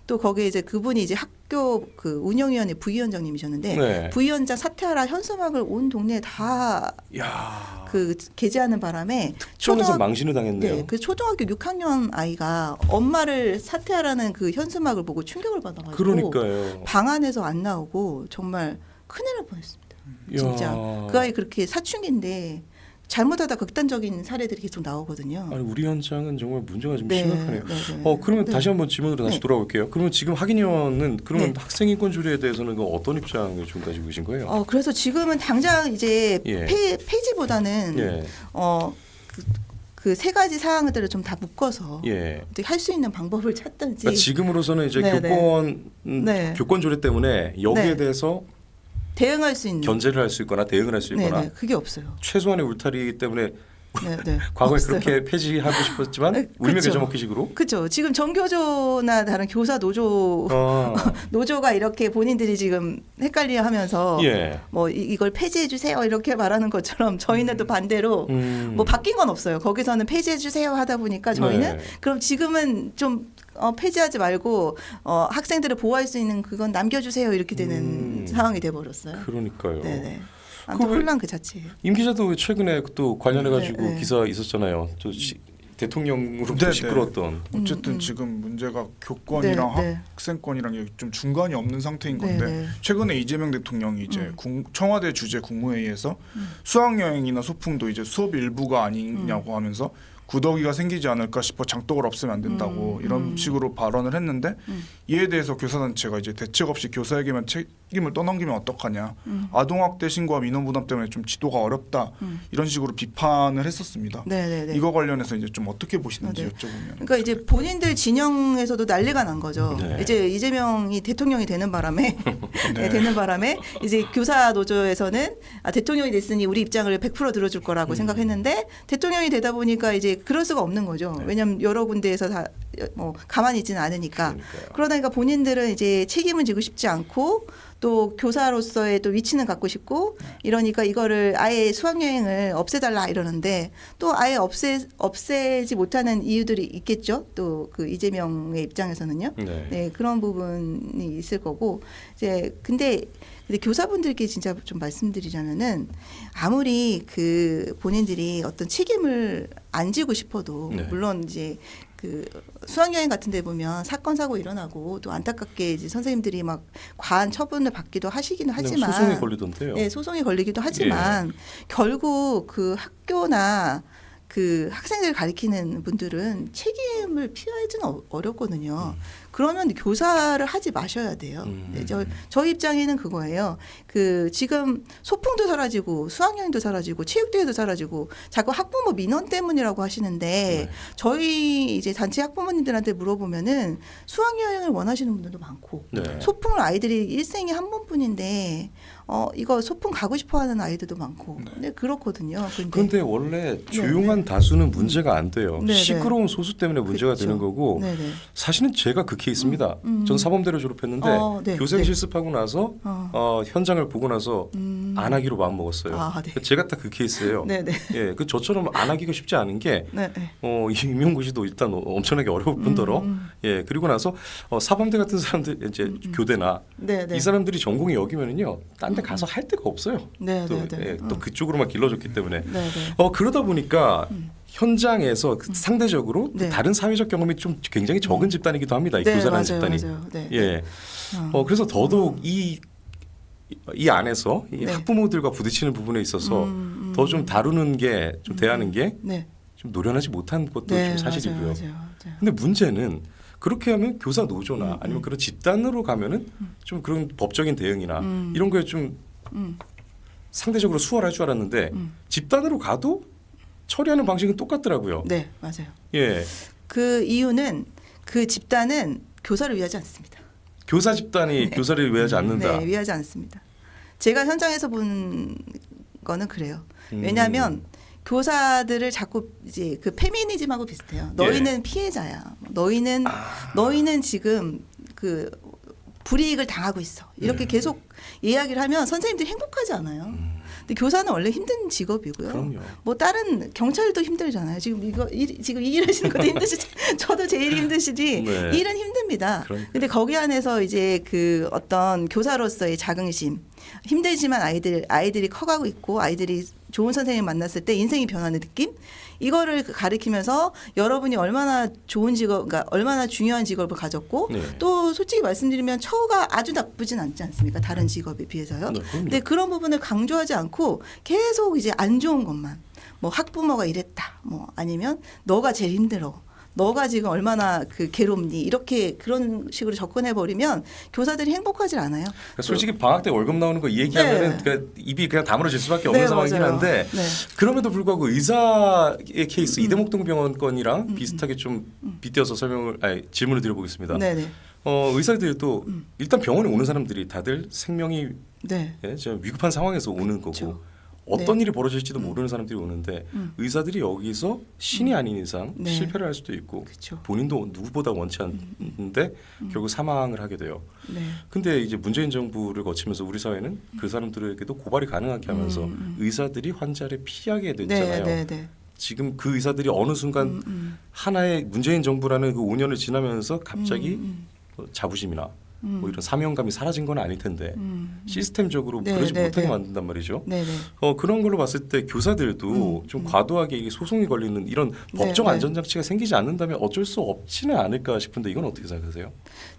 또 거기에 이제 그분이 이제 학교 그 운영위원회 부위원장님이셨는데 네. 부위원장 사퇴하라 현수막을 온 동네에 다 야. 그 게재하는 바람에 특정에서 망신을 당했네요. 네, 그 초등학교 6학년 아이가 엄마를 사퇴하라는 그 현수막을 보고 충격을 받아가지고 그러니까요. 방 안에서 안 나오고 정말 큰일 날 뻔했습니다. 진짜 야. 그 아이 그렇게 사춘기인데 잘못하다 극단적인 사례들이 계속 나오거든요. 아니 우리 현장은 정말 문제가 좀 네, 심각하네요. 네, 네. 그러면 네. 다시 한번 질문으로 다시 네. 돌아올게요. 그러면 지금 학인위원은 그러면 네. 학생 인권 조례에 대해서는 그 어떤 입장을 좀 가지고 계신 거예요? 그래서 지금은 당장 이제 예. 폐지보다는 예, 그 세 가지 사항들을 좀 다 묶어서 예. 할 수 있는 방법을 찾든지. 그러니까 지금으로서는 이제 네, 네. 교권 조례 때문에 여기에 네. 대해서 대응할 수 있는. 견제를 할 수 있거나 대응을 할 수 있거나 네네, 그게 없어요. 최소한의 울타리 때문에 네네. 과거에 없어요. 그렇게 폐지하고 싶었지만 네, 울며 그쵸. 겨자 먹기식으로. 그렇죠. 지금 정교조나 다른 교사 노조가 이렇게 본인들이 지금 헷갈려하면서 예. 뭐 이걸 폐지해 주세요 이렇게 말하는 것처럼 저희는 또 반대로 뭐 바뀐 건 없어요. 거기서는 폐지해 주세요 하다 보니까 저희는 네. 그럼 지금은 좀 폐지하지 말고 학생들을 보호할 수 있는 그건 남겨주세요 이렇게 되는 상황이 돼 버렸어요. 그러니까요. 네네. 아무튼 왜- 혼란 그 자체예요. 임 기자도 최근에 또 관련해 가지고 네, 네. 기사 있었잖아요. 또 대통령으로부터 네, 시끄러웠던. 어쨌든 지금 문제가 교권이랑 네, 네. 학생권이랑 이게 좀 중간이 없는 상태인 건데 네, 네. 최근에 이재명 대통령이 이제 청와대 주재 국무회의에서 수학여행이나 소풍도 이제 수업 일부가 아니냐고 하면서 구더기가 생기지 않을까 싶어 장독을 없애면 안 된다고 이런 식으로 발언을 했는데 이에 대해서 교사단체가 이제 대책 없이 교사에게만 책임을 떠넘기면 어떡하냐, 아동학대 신고와 민원부담 때문에 좀 지도가 어렵다 이런 식으로 비판을 했었습니다. 네네네. 이거 관련해서 이제 좀 어떻게 보시는지 네. 여쭤보면. 그러니까 이제 본인들 진영에서도 난리가 난 거죠. 네. 이제 이재명이 대통령이 되는 바람에 네. 되는 바람에 이제 교사 노조에서는 대통령이 됐으니 우리 입장을 100% 들어줄 거라고 생각했는데 대통령이 되다 보니까 이제 그럴 수가 없는 거죠. 왜냐하면 여러 군데에서 다 가만히 있지는 않으니까. 그러니까요. 그러다니까 본인들은 이제 책임을 지고 싶지 않고 또 교사로서의 또 위치는 갖고 싶고 이러니까 이거를 아예 수학여행을 없애달라 이러는데 또 아예 없애지 못하는 이유들이 있겠죠. 또 그 이재명의 입장에서는요. 네. 네, 그런 부분이 있을 거고 이제 근데 교사분들께 진짜 좀 말씀드리자면은 아무리 그 본인들이 어떤 책임을 안 지고 싶어도 네. 물론 이제 그 수학여행 같은 데 보면 사건 사고 일어나고 또 안타깝게 이제 선생님들이 막 과한 처분을 받기도 하시기는 하지만 소송이 걸리던데요. 네, 소송이 걸리기도 하지만 결국 그 학교나 그 학생들을 가리키는 분들은 책임을 피하기는 어렵거든요. 그러면 교사를 하지 마셔야 돼요. 네, 저희 입장에는 그거예요. 그 지금 소풍도 사라지고 수학여행도 사라지고 체육대회도 사라지고 자꾸 학부모 민원 때문이라고 하시는데 네. 저희 이제 단체 학부모님들한테 물어보면은 수학여행을 원하시는 분들도 많고 네. 소풍을 아이들이 일생에 한 번뿐인데 이거 소풍 가고 싶어하는 아이들도 많고 네, 그렇거든요. 그런데 원래 조용한 다수는 문제가 안 돼요. 네, 네. 시끄러운 소수 때문에 문제가 그렇죠. 되는 거고 네네. 사실은 제가 그 케이스입니다. 전 사범대를 졸업했는데 네, 교생 네. 실습하고 나서 현장을 보고 나서 안 하기로 마음 먹었어요. 아, 네. 제가 딱 그 케이스예요. 네네. 예, 그 저처럼 안 하기가 쉽지 않은 게 네. 임용고 시도 일단 엄청나게 어려울 뿐더러 예, 그리고 나서 사범대 같은 사람들 이제 교대나 네네. 이 사람들이 전공이 여기면은요, 딴 데 가서 할 데가 없어요. 네, 또, 네, 네. 예, 또 그쪽으로만 길러줬기 때문에 네네. 그러다 보니까 현장에서 상대적으로 네. 다른 사회적 경험이 좀 굉장히 적은 집단이기도 합니다. 이 네, 교사라는 맞아요, 집단이. 맞아요. 네. 예. 그래서 더더욱 이 안에서 이 네. 학부모들과 부딪히는 부분에 있어서 더 좀 다루는 게 좀 대하는 게 좀 네. 노련하지 못한 것도 네, 좀 사실이고요. 맞아요. 근데 문제는 그렇게 하면 교사 노조나 아니면 그런 집단으로 가면은 좀 그런 법적인 대응이나 이런 거에 좀 상대적으로 수월할 줄 알았는데 집단으로 가도 처리하는 방식은 똑같더라고요. 네, 맞아요. 예. 그 이유는 그 집단은 교사를 위하지 않습니다. 교사 집단이 교사를 위하지 않는다. 네, 위하지 않습니다. 제가 현장에서 본 거는 그래요. 왜냐하면 교사들을 자꾸 이제 그 페미니즘하고 비슷해요. 너희는 피해자야. 너희는 지금 그 불이익을 당하고 있어. 이렇게 계속 이야기를 하면 선생님들이 행복하지 않아요. 근데 교사는 원래 힘든 직업이고요. 그럼요. 뭐 다른 경찰도 힘들잖아요. 지금 지금 이 일하시는 것도 힘드시지. 저도 제일 힘드시지. 네. 일은 힘듭니다. 그러니까요. 근데 거기 안에서 이제 그 어떤 교사로서의 자긍심, 힘들지만 아이들이 커가고 있고 아이들이 좋은 선생님 만났을 때 인생이 변하는 느낌? 이거를 가리키면서 여러분이 얼마나 좋은 직업, 그러니까 얼마나 중요한 직업을 가졌고 네. 또 솔직히 말씀드리면 처우가 아주 나쁘진 않지 않습니까? 다른 직업에 비해서요. 네, 그럼요. 근데 그런 부분을 강조하지 않고 계속 이제 안 좋은 것만 뭐 학부모가 이랬다. 뭐 아니면 너가 제일 힘들어. 너가 지금 얼마나 그 괴롭니 이렇게 그런 식으로 접근해 버리면 교사들이 행복하지 않아요. 그러니까 솔직히 방학 때 월급 나오는 거 이 얘기하면은 네. 그러니까 입이 그냥 다물어질 수밖에 없는 네, 상황이긴 맞아요. 한데 네. 그럼에도 불구하고 의사의 케이스 이대목동병원 건이랑 비슷하게 좀 빗대어서 질문을 드려보겠습니다. 네네. 의사들도 일단 병원에 오는 사람들이 다들 생명이 네. 좀 위급한 상황에서 오는 그렇죠. 거고 어떤 일이 벌어질지도 모르는 사람들이 오는데 의사들이 여기서 신이 아닌 이상 네. 실패를 할 수도 있고 그렇죠. 본인도 누구보다 원치 않는데 결국 사망을 하게 돼요. 네. 근데 이제 문재인 정부를 거치면서 우리 사회는 그 사람들에게도 고발이 가능하게 하면서 의사들이 환자를 피하게 됐잖아요. 네, 네, 지금 그 의사들이 어느 순간 하나의 문재인 정부라는 그 5년을 지나면서 갑자기 뭐 자부심이나 뭐 이런 사명감이 사라진 건 아닐 텐데 시스템적으로 네, 그러지 네, 못하게 네. 만든단 말이죠. 네, 네. 그런 걸로 봤을 때 교사들도 좀 과도하게 이게 소송이 걸리는 이런 네, 법적 네. 안전장치가 생기지 않는다면 어쩔 수 없지는 않을까 싶은데 이건 어떻게 생각하세요?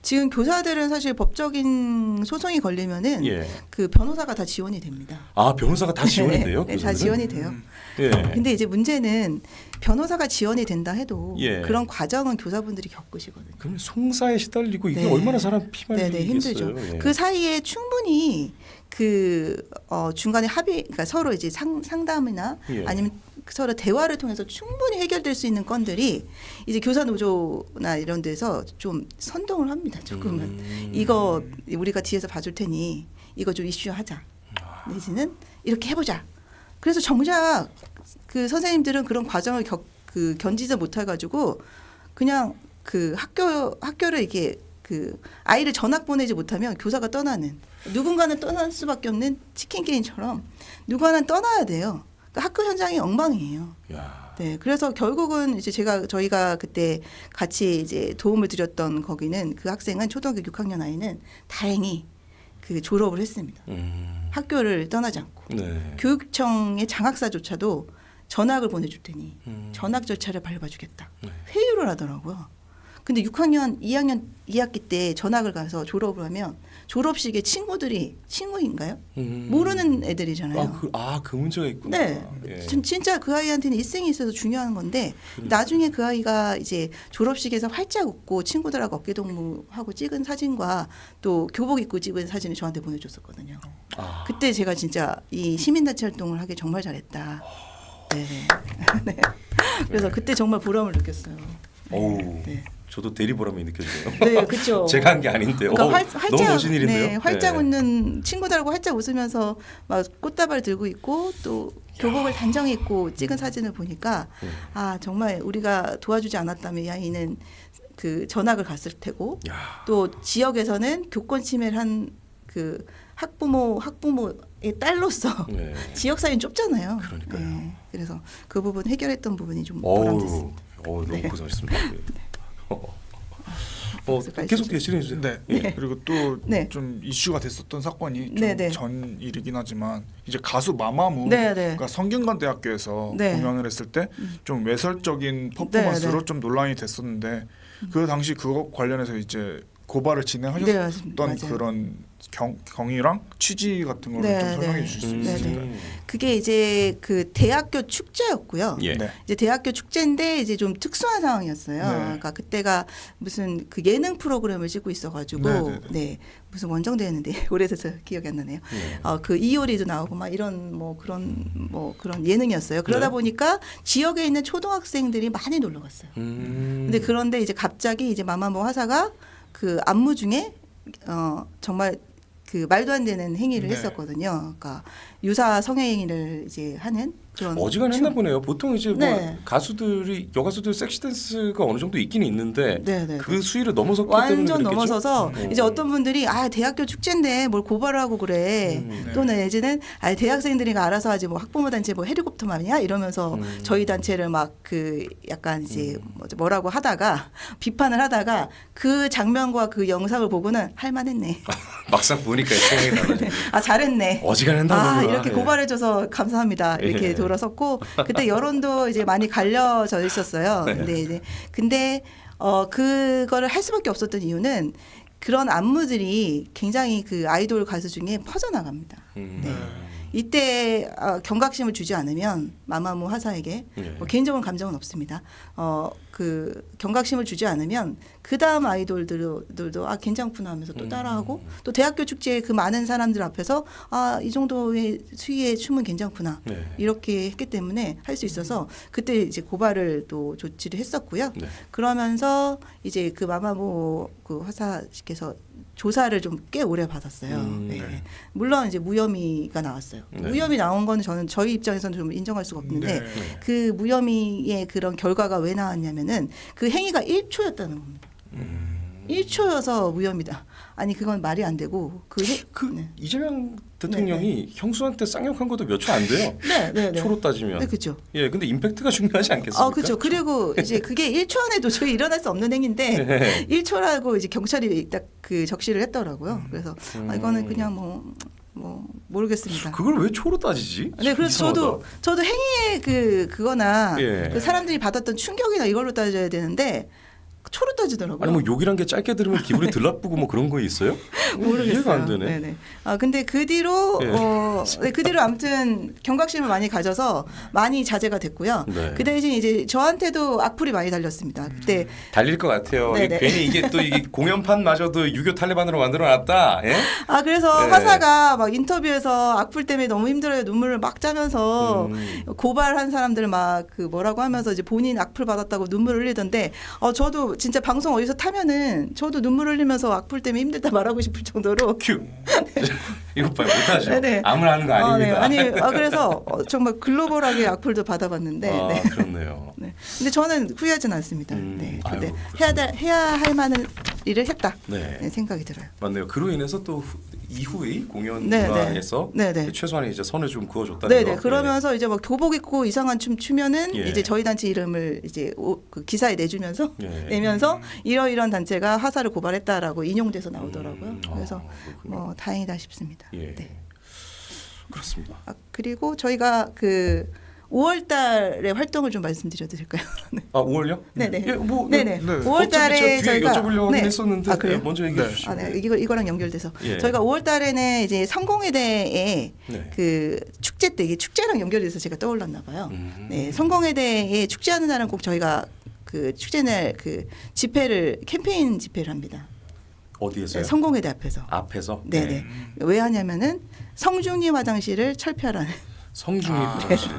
지금 교사들은 사실 법적인 소송이 걸리면은 예. 그 변호사가 다 지원이 됩니다. 아 변호사가 다 지원이 돼요? 네, 다 교사들은? 지원이 돼요. 예. 근데 이제 문제는 변호사가 지원이 된다 해도 예. 그런 과정은 교사분들이 겪으시거든요. 그럼 송사에 시달리고 이게 네. 얼마나 사람 피 네, 네, 말리겠어요? 힘들죠. 예. 그 사이에 충분히 그 중간에 합의, 그러니까 서로 이제 상담이나 예. 아니면 서로 대화를 통해서 충분히 해결될 수 있는 건들이 이제 교사 노조나 이런 데서 좀 선동을 합니다. 조금은 이거 우리가 뒤에서 봐줄 테니 이거 좀 이슈하자. 내지는 이렇게 해보자. 그래서 정작 그 선생님들은 그런 과정을 견디지 못해가지고 그냥 그 학교를 이렇게 그 아이를 전학 보내지 못하면 교사가 떠나는 누군가는 떠날 수밖에 없는 치킨 게임처럼 누군가는 떠나야 돼요. 그러니까 학교 현장이 엉망이에요. 야. 네, 그래서 결국은 이제 저희가 그때 같이 이제 도움을 드렸던 거기는 그 학생은 초등학교 6학년 아이는 다행히 그 졸업을 했습니다. 학교를 떠나지 않고 네. 교육청의 장학사조차도 전학을 보내줄 테니 전학 절차를 밟아주겠다. 회유를 하더라고요. 근데 6학년, 2학년 2학기 때 전학을 가서 졸업을 하면 졸업식에 친구들이 친구인가요? 모르는 애들이잖아요. 그 문제가 있구나. 네, 예. 진짜 그 아이한테는 일생이 있어서 중요한 건데 나중에 그 아이가 이제 졸업식에서 활짝 웃고 친구들하고 어깨동무하고 찍은 사진과 또 교복 입고 찍은 사진을 저한테 보내줬었거든요. 그때 제가 진짜 이 시민단체 활동을 하기 정말 잘했다. 네. 네. 그래서 그때 정말 보람을 느꼈어요. 어우, 네. 저도 대리보람이 느껴지네요. 네, 그렇죠. 제가 한 게 아닌데 그러니까 너무 멋진 일인데요. 네, 활짝 네. 웃는 친구들하고 활짝 웃으면서 막 꽃다발 들고 있고 또 교복을 단정히 입고 찍은 사진을 보니까 아 정말 우리가 도와주지 않았다면 이 아이는 그 전학을 갔을 테고 야. 또 지역에서는 교권 침해를 한 그 학부모의 딸로서 네. 지역 사회는 좁잖아요. 그러니까요. 네, 그래서 그 부분 해결했던 부분이 좀 어우, 보람됐습니다. 너무 네. 고생하셨습니다. 박수까지 계속 쳐주세요. 진행해 주세요. 네. 예. 그리고 또 네. 좀 이슈가 됐었던 사건이 네, 네. 전 일이긴 하지만 이제 가수 마마무 네, 네. 그러니까 성균관대학교에서 네. 공연을 했을 때 좀 외설적인 퍼포먼스로 네, 네. 좀 논란이 됐었는데 그 당시 그거 관련해서 이제 고발을 네, 진행하셨던 맞아요. 그런 경위랑 취지 같은 거를 네, 좀 설명해 네. 주실 수 네, 있으실까요? 네. 그게 이제 그 대학교 축제였고요. 예. 네. 이제 대학교 축제인데 이제 좀 특수한 상황이었어요. 네. 그러니까 그때가 무슨 그 예능 프로그램을 찍고 있어가지고 네, 네, 네. 네 무슨 원정대였는데 오래돼서 기억이 안 나네요. 네. 그 이효리도 나오고 막 이런 뭐 그런 예능이었어요. 그러다 네. 보니까 지역에 있는 초등학생들이 많이 놀러 갔어요. 근데 그런데 이제 갑자기 이제 마마무 화사가 그 안무 중에 정말 그 말도 안 되는 행위를 네. 했었거든요. 그러니까 유사 성행위를 이제 하는 그런 어지간했나 보네요. 보통 이제 뭐 네. 여가수들 섹시 댄스가 어느 정도 있긴 있는데 네. 그 수위를 넘어섰기 때문에 완전 그랬겠죠? 넘어서서 이제 어떤 분들이 대학교 축제인데 뭘 고발을 하고 그래. 네. 또는 내지는 대학생들이 알아서 하지 뭐 학부모 단체 뭐 헬리콥터 말이야 이러면서 저희 단체를 막 그 약간 이제 뭐라고 하다가 비판을 하다가 그 장면과 그 영상을 보고는 할만했네. 막상 보니까 생각이 나요. 잘했네. 어지간한다. 이렇게 고발해줘서 감사합니다. 이렇게 예. 돌아섰고 그때 여론도 이제 많이 갈려져 있었어요. 네. 근데 그거를 할 수밖에 없었던 이유는 그런 안무들이 굉장히 그 아이돌 가수 중에 퍼져나갑니다. 네. 이때 경각심을 주지 않으면 마마무 화사에게 예. 뭐 개인적인 감정은 없습니다. 그 경각심을 주지 않으면 그 다음 아이돌들도 괜찮구나 하면서 또 따라하고 또 대학교 축제에 그 많은 사람들 앞에서 이 정도의 수위의 춤은 괜찮구나 네. 이렇게 했기 때문에 할 수 있어서 그때 이제 고발을 또 조치를 했었고요. 네. 그러면서 이제 그 마마무 그 화사께서 조사를 좀 꽤 오래 받았어요. 네. 네. 물론 이제 무혐의가 나왔어요. 네. 무혐의 나온 거는 저희 입장에서는 좀 인정할 수가 없는데 네. 그 무혐의의 그런 결과가 왜 나왔냐면은 그 행위가 1초였다는 겁니다. 1초여서 무혐의다. 아니 그건 말이 안 되고 네. 이재명 대통령이 형수한테 쌍욕한 것도 몇 초 안 돼요. 네. 초로 따지면. 네, 그렇죠. 예, 근데 임팩트가 중요하지 않겠습니까? 그렇죠. 그리고 이제 그게 1초 안에 도저히 일어날 수 없는 행위인데 네. 1초라고 이제 경찰이 딱 그 적시를 했더라고요. 그래서 이거는 그냥 뭐 모르겠습니다. 그걸 왜 초로 따지지? 네, 그래서 이상하다. 저도 행위의 그거나 예. 그 사람들이 받았던 충격이나 이걸로 따져야 되는데 초로 따지더라고요. 아니 뭐 욕이란 게 짧게 들으면 기분이 덜 나쁘고 뭐 그런 거 있어요? 모르겠어요. 이해가 안 되네. 네네. 근데 그 뒤로 예. 그 뒤로 아무튼 경각심을 많이 가져서 많이 자제가 됐고요. 네. 그 대신 이제 저한테도 악플이 많이 달렸습니다. 그때 달릴 것 같아요. 네네. 괜히 이게 또 이게 공연판마저도 유교 탈레반으로 만들어놨다. 예? 그래서 예. 화사가 막 인터뷰에서 악플 때문에 너무 힘들어요. 눈물을 막 짜면서 고발한 사람들 막 그 뭐라고 하면서 이제 본인 악플 받았다고 눈물 흘리던데 저도 진짜 방송 어디서 타면은 저도 눈물 흘리면서 악플 때문에 힘들다 말하고 싶을 정도로 큐. 이거 봐요. 못하죠. 네네. 아무나 하는 거 아닙니다. 네. 그래서 정말 글로벌하게 악플도 받아봤는데. 네. 그렇네요. 네. 근데 저는 후회하진 않습니다. 네. 근데 아유, 해야 할 만한 일을 했다. 네. 네, 생각이 들어요. 맞네요. 그로 인해서 또 이후의 공연 네, 문화에서 네. 최소한의 이제 선을 좀 그어줬다는 네네. 거. 그러면서 이제 막 교복 입고 이상한 춤 추면은 예. 이제 저희 단체 이름을 이제 그 기사에 내주면서 예. 내면서 이러이러한 단체가 화사를 고발했다라고 인용돼서 나오더라고요. 그래서 그렇군요. 뭐 다행이다 싶습니다. 예. 네. 그렇습니다. 그리고 저희가 그 5월달에 활동을 좀 말씀드려도 될까요? 5월요? 네네. 예, 뭐 네네. 네. 5월달에 뒤에 저희가 여쭤보려고 하긴 네. 했었는데 그래요? 먼저 얘기해 네. 주시죠. 네. 이거랑 연결돼서 예. 저희가 5월달에는 이제 성공회대에 네. 그 축제 때 이게 축제랑 연결돼서 제가 떠올랐나 봐요. 음. 네, 성공회대에 축제하는 날은 꼭 저희가 그 축제날 그 집회를 캠페인 집회를 합니다. 어디에서요? 네, 성공회대 앞에서. 앞에서. 네네. 왜 하냐면은 성중리 화장실을 철폐하라는. 성중립 화장실.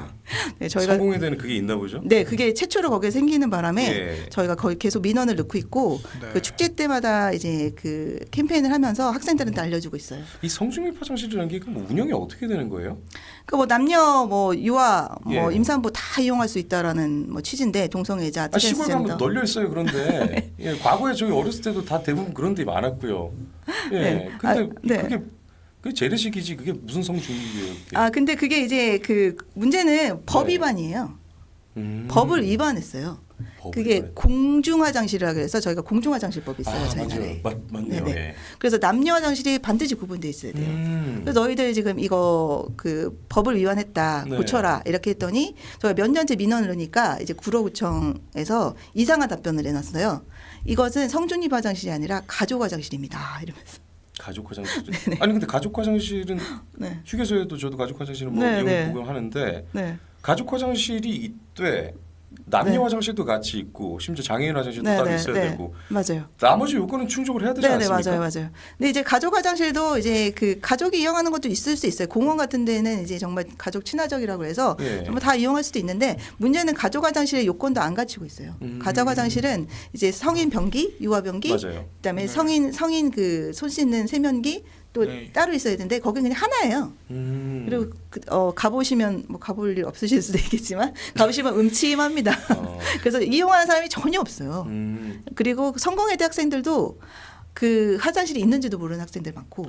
네, 저희가 성공회대는 그게 있나 보죠? 네, 그게 최초로 거기에 생기는 바람에 예. 저희가 거의 계속 민원을 넣고 있고 네. 그 축제 때마다 이제 그 캠페인을 하면서 학생들한테 알려주고 있어요. 이 성중립 화장실이라는 게 뭐 운영이 어떻게 되는 거예요? 그 뭐 남녀 뭐 유아 뭐 예. 임산부 다 이용할 수 있다라는 뭐 취지인데 동성애자 시골 가면 트랜스젠더. 널려 있어요. 그런데 예, 과거에 저희 어렸을 때도 다 대부분 그런 데 많았고요. 예. 네. 근데 네. 그게 재래식이지 그게 무슨 성중립이에요? 그게. 근데 그게 이제 그 문제는 법 네. 위반이에요. 음. 법을 위반했어요. 법을 그게 위반. 공중화장실이라 그래서 저희가 공중화장실법이 있어요. 저희 맞아요. 나라에. 맞네요. 네네. 예. 그래서 남녀 화장실이 반드시 구분돼 있어야 돼요. 그래서 너희들 지금 이거 그 법을 위반했다 네. 고쳐라 이렇게 했더니 저희가 몇 년째 민원을 넣으니까 이제 구로구청에서 이상한 답변을 내놨어요. 이것은 성중립 화장실이 아니라 가족 화장실입니다. 이러면서. 가족 화장실. 아니 근데 가족 화장실은 네. 휴게소에도 저도 가족 화장실은 뭐 네, 네. 이용을 하는데 네. 가족 화장실이 있되 남녀 네. 화장실도 같이 있고 심지어 장애인 화장실도 네, 따로 네, 있어야 네. 되고 맞아요. 나머지 요건은 충족을 해야 되지 네, 않습니까? 맞아요. 근데 이제 가족 화장실도 이제 그 가족이 이용하는 것도 있을 수 있어요. 공원 같은 데는 이제 정말 가족 친화적이라고 해서 예. 정말 다 이용할 수도 있는데 문제는 가족 화장실의 요건도 안 갖추고 있어요. 가족 화장실은 이제 성인 변기, 유아 변기, 맞아요. 그다음에 네. 성인 그 손 씻는 세면기 또 네. 따로 있어야 되는데 거기는 그냥 하나예요. 그리고 가보시면 뭐 가볼 일 없으실 수도 있겠지만 가보시면 음침합니다. 그래서 이용하는 사람이 전혀 없어요. 그리고 성공회대 학생들도 그 화장실이 있는지도 모르는 학생들 많고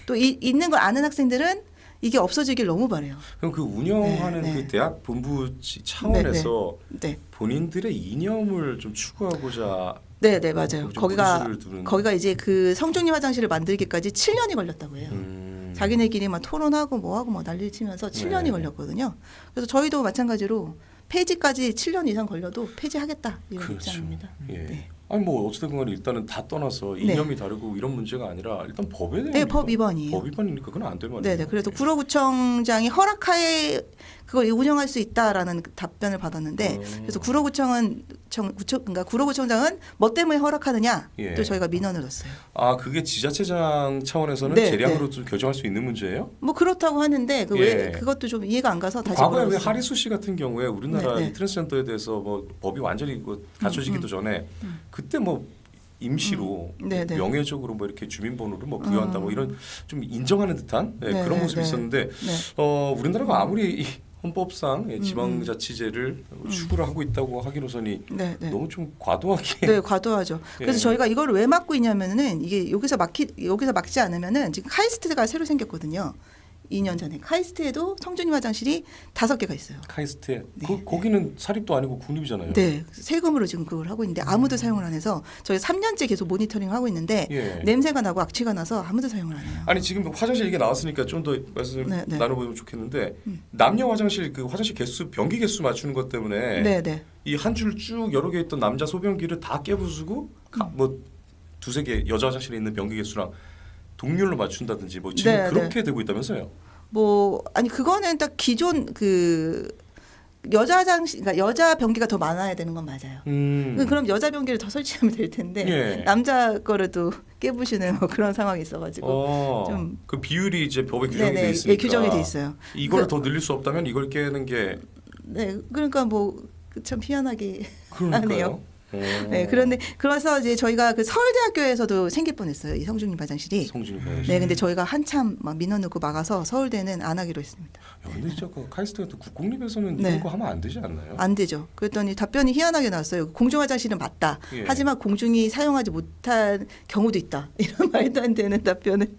또 있는 걸 아는 학생들은 이게 없어지길 너무 바래요. 그럼 그 운영하는 네, 네. 그 대학 본부 차원에서 네, 본인들의 이념을 좀 추구하고자 네, 맞아요. 좀 거기가 부르스를 두는. 이제 그 성중립 화장실을 만들기까지 7년이 걸렸다고 해요. 자기네끼리 막 토론하고 뭐하고 막 난리를 치면서 7년이 네. 걸렸거든요. 그래서 저희도 마찬가지로 폐지까지 7년 이상 걸려도 폐지하겠다 이런 그렇죠. 입장입니다. 예. 네. 아니 뭐 어쨌든 간에 일단은 다 떠나서 네. 이념이 다르고 이런 문제가 아니라 일단 법에 대한 네, 법 위반이에요. 법 위반이니까 그건 안 될 말이에요. 네네. 그래서 구로구청장이 허락하에 그걸 운영할 수 있다라는 답변을 받았는데 그래서 그러니까 구로구청장은 뭐 때문에 허락하느냐 예. 또 저희가 민원을 넣었어요. 아 그게 지자체장 차원에서는 네, 재량으로 좀 결정할 수 있는 문제예요? 뭐 그렇다고 하는데 그 예. 왜 그것도 좀 이해가 안 가서 다시 과거에 왜 물어봤어요. 하리수 씨 같은 경우에 우리나라 네, 네. 이 트랜스젠더에 대해서 뭐 법이 완전히 뭐 갖춰지기도 전에 그때 뭐 임시로 네, 네. 명예적으로 뭐 이렇게 주민번호를 뭐 부여한다 뭐 이런 좀 인정하는 듯한 네, 네, 그런 네, 모습이 네. 있었는데 네. 우리나라가 아무리 이 헌법상 지방자치제를 추구를 하고 있다고 하기로서는 네, 네. 너무 좀 과도하게 네, 과도하죠. 그래서 예. 저희가 이걸 왜 막고 있냐면은 이게 여기서 막지 않으면은 지금 카이스트가 새로 생겼거든요. 2년 전에 카이스트에도 성준이 화장실이 5개가 있어요. 카이스트에 네, 거기는 사립도 아니고 국립이잖아요. 네, 세금으로 지금 그걸 하고 있는데 아무도 사용을 안 해서 저희 3년째 계속 모니터링 하고 있는데 예. 냄새가 나고 악취가 나서 아무도 사용을 안 해요. 아니 지금 화장실 얘기 나왔으니까 좀 더 말씀 네, 네. 나눠보면 좋겠는데 남녀 화장실 그 화장실 개수 변기 개수 맞추는 것 때문에 네, 네. 이 한 줄 쭉 여러 개 있던 남자 소변기를 다 깨부수고 뭐 두세 개 여자 화장실에 있는 변기 개수랑 동률로 맞춘다든지 뭐 지금 네, 그렇게 되고 있다면서요? 뭐 아니 그거는 딱 기존 그 여자 화장실 그러니까 여자 변기가 더 많아야 되는 건 맞아요. 그럼 여자 변기를 더 설치하면 될 텐데 예. 남자 거라도 깨부시는 뭐 그런 상황이 있어가지고 좀 그 비율이 이제 법에 규정이 돼 네네 있으니까 예, 규정이 돼 있어요. 이걸 더 늘릴 수 없다면 이걸 깨는 게 네, 그러니까 뭐 참 희한하게 하네요. 그러니까요. 네, 그런데 그래서 이제 저희가 그 서울대학교에서도 생길 뻔했어요. 이 성준이 화장실이. 성준이 화장실. 네, 근데 저희가 한참 막 민원 넣고 막아서 서울대는 안 하기로 했습니다. 야, 근데 진짜 그 카이스트 같은 국공립에서는 네. 이런 거 하면 안 되지 않나요? 안 되죠. 그랬더니 답변이 희한하게 나왔어요. 공중 화장실은 맞다. 예. 하지만 공중이 사용하지 못한 경우도 있다. 이런 말도 안 되는 답변을.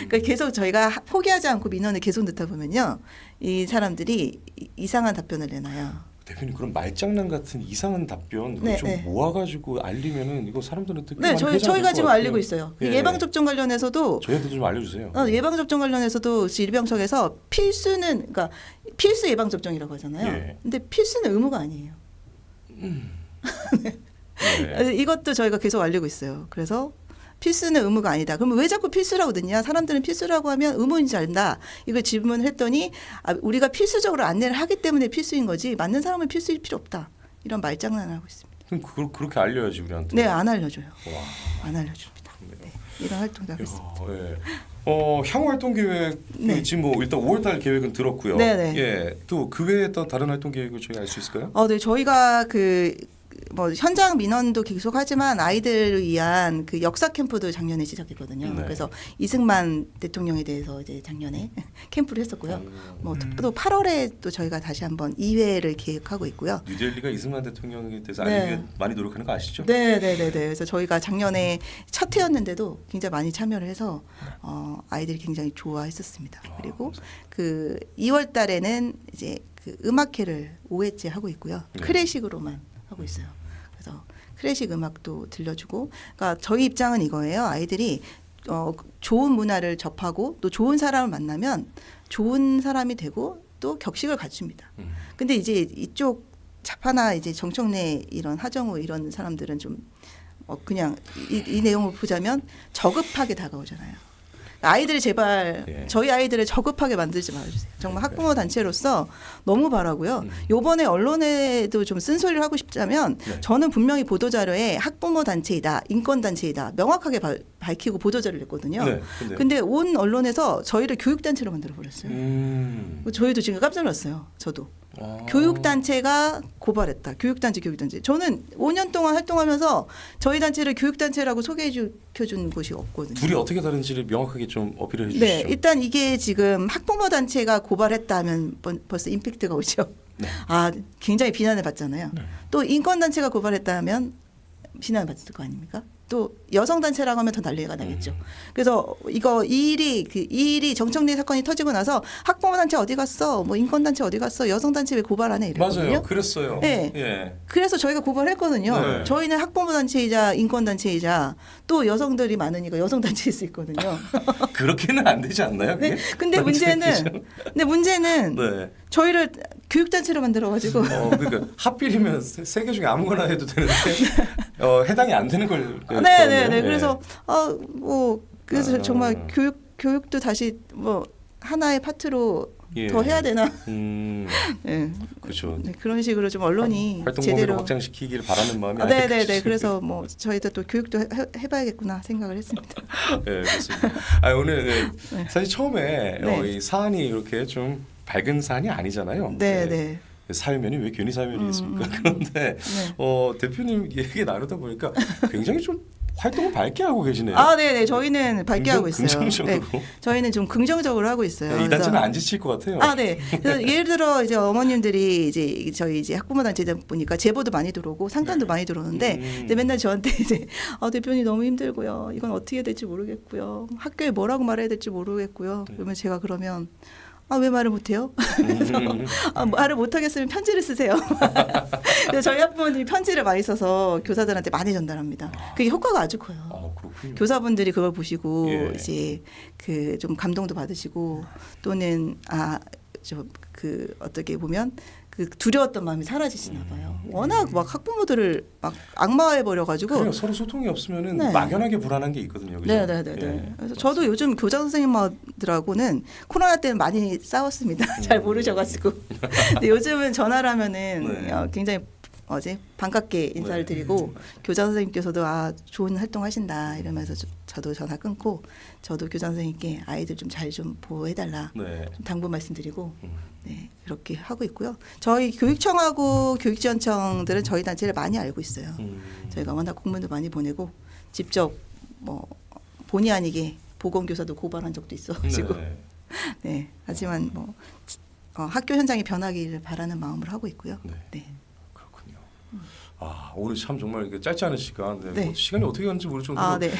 그러니까 계속 저희가 포기하지 않고 민원을 계속 넣다 보면요, 이 사람들이 이상한 답변을 내놔요. 대표님 그런 말장난 같은 이상한 답변 그거 네, 좀 네. 모아가지고 알리면은 이거 사람들한테 네, 저희가 지금 알리고 있어요. 예. 예방 접종 관련해서도 저희한테 좀 알려주세요. 예방 접종 관련해서 질병청에서 필수는 그러니까 필수 예방 접종이라고 하잖아요. 예. 근데 필수는 의무가 아니에요. 네. 이것도 저희가 계속 알리고 있어요. 그래서 필수는 의무가 아니다. 그러면 왜 자꾸 필수라고 듣냐? 사람들은 필수라고 하면 의무인지 안다. 이걸 질문을 했더니 우리가 필수적으로 안내를 하기 때문에 필수인 거지 맞는 사람은 필수일 필요 없다. 이런 말장난을 하고 있습니다. 그럼 그렇게 알려야지 우리한테. 네, 안 알려줘요. 와. 안 알려줍니다. 네, 이런 활동도 하고 있습니다. 예. 향후 활동 계획 네. 지금 뭐 일단 5월달 계획은 들었고요. 네네. 예. 또 그 외에 또 다른 활동 계획을 저희 알 수 있을까요? 네, 저희가 뭐 현장 민원도 계속하지만 아이들을 위한 그 역사 캠프도 작년에 시작했거든요. 네. 그래서 이승만 대통령에 대해서 이제 작년에 캠프를 했었고요. 뭐 또 8월에 또 저희가 다시 한번 2회를 계획하고 있고요. 뉴델리가 이승만 대통령에 대해서 네. 알리기 많이 노력하는 거 아시죠? 네. 그래서 저희가 작년에 첫 회였는데도 굉장히 많이 참여를 해서 아이들이 굉장히 좋아했었습니다. 그리고 그 2월 달에는 이제 그 음악회를 5회째 하고 있고요. 네. 클래식으로만 하고 있어요. 그래서 클래식 음악도 들려주고, 그러니까 저희 입장은 이거예요. 아이들이 좋은 문화를 접하고 또 좋은 사람을 만나면 좋은 사람이 되고 또 격식을 갖춥니다. 근데 이제 이쪽 자파나 이제 정청래 이런 하정우 이런 사람들은 좀 그냥 이 내용을 보자면 저급하게 다가오잖아요. 아이들이 제발 예. 저희 아이들을 저급하게 만들지 말아주세요. 정말 학부모 단체로서 너무 바라고요. 요번에 언론에도 좀 쓴소리를 하고 싶자면 네. 저는 분명히 보도자료에 학부모 단체이다, 인권 단체이다 명확하게 밝히고 보도자료를 냈거든요. 네. 근데 온 언론에서 저희를 교육단체로 만들어 버렸어요. 저희도 지금 깜짝 놀랐어요. 저도. 교육단체가 고발했다. 교육단체. 저는 5년 동안 활동하면서 저희 단체를 교육단체라고 소개해준 곳이 없거든요. 둘이 어떻게 다른지를 명확하게 좀 어필해 주시죠. 네, 일단 이게 지금 학부모 단체가 고발했다 하면 벌써 임팩트가 오죠. 네. 굉장히 비난을 받잖아요. 또 인권 단체가 고발했다 하면 비난을 받을 거 아닙니까? 또 여성 단체라고 하면 더 난리가 나겠죠. 그래서 이 일이 정청래 사건이 터지고 나서 학부모 단체 어디 갔어? 뭐 인권 단체 어디 갔어? 여성 단체 왜 고발 안 해? 이랬거든요. 맞아요. 그랬어요. 네. 예. 그래서 저희가 고발했거든요. 네. 저희는 학부모 단체이자 인권 단체이자 또 여성들이 많으니까 여성 단체일 수 있거든요. 그렇게는 안 되지 않나요? 그게? 근데 문제는 네. 저희를 교육단체로 만들어가지고 그러니까 하필이면 세 개 중에 아무거나 해도 되는데 해당이 안 되는 걸. 네네네. 그래서 뭐 그래서 아. 정말 교육도 다시 뭐 하나의 파트로 예. 더 해야 되나? 네. 그렇죠. 네, 그런 식으로 좀 언론이 활동 범위를 제대로 확장시키기를 바라는 마음이 네네네. 그래서 뭐 저희도 또 교육도 해봐야겠구나 생각을 했습니다. 네, 그렇습니다. 오늘 네. 사실 처음에 네. 이 사안이 이렇게 좀 밝은 사안이 아니잖아요. 네네. 사회면이 왜 괜히 사회면이겠습니까? 그런데 네. 대표님 얘기 나누다 보니까 굉장히 좀 활동을 밝게 하고 계시네요. 네네. 저희는 밝게 하고 있어요. 긍정적으로. 네. 저희는 좀 긍정적으로 하고 있어요. 이 단체는 안 지칠 것 같아요. 네. 그래서 예를 들어 이제 어머님들이 이제 저희 이제 학부모 단체다 보니까 제보도 많이 들어오고 상담도 많이 들어오는데 근데 맨날 저한테 이제 대표님 너무 힘들고요. 이건 어떻게 해야 될지 모르겠고요. 학교에 뭐라고 말해야 될지 모르겠고요. 그러면 제가 그러면 왜 말을 못해요? 그래서 말을 못하겠으면 편지를 쓰세요. 그래서 저희 학부모님이 편지를 많이 써서 교사들한테 많이 전달합니다. 그게 효과가 아주 커요. 그렇군요. 교사분들이 그걸 보시고 예. 이제 그 좀 감동도 받으시고 또는 어떻게 보면 그 두려웠던 마음이 사라지시나 봐요. 워낙 막 학부모들을 막 악마해 버려 가지고 그래요. 서로 소통이 없으면은 네. 막연하게 불안한 게 있거든요. 그죠? 네네네. 예. 그래서 저도 요즘 교장 선생님들하고는 코로나 때는 많이 싸웠습니다. 잘 모르셔가지고. 근데 요즘은 전화를 하면은 네. 굉장히 반갑게 인사를 네. 드리고 교장 선생님께서도 좋은 활동하신다 이러면서 저도 전화 끊고 저도 교장 선생님께 아이들 좀 잘 좀 보호해달라 네. 좀 당부 말씀드리고 네, 그렇게 하고 있고요. 저희 교육청하고 교육지원청들은 저희 단체를 많이 알고 있어요. 저희가 워낙 공문도 많이 보내고 직접 뭐 본의 아니게 보건교사도 고발한 적도 있어가지고 네. 네, 하지만 뭐 학교 현장이 변하기를 바라는 마음으로 하고 있고요. 네. 네. 그렇군요. 오늘 참 정말 짧지 않은 시간, 네. 뭐 시간이 어떻게 갔는지 모를 정도로 네.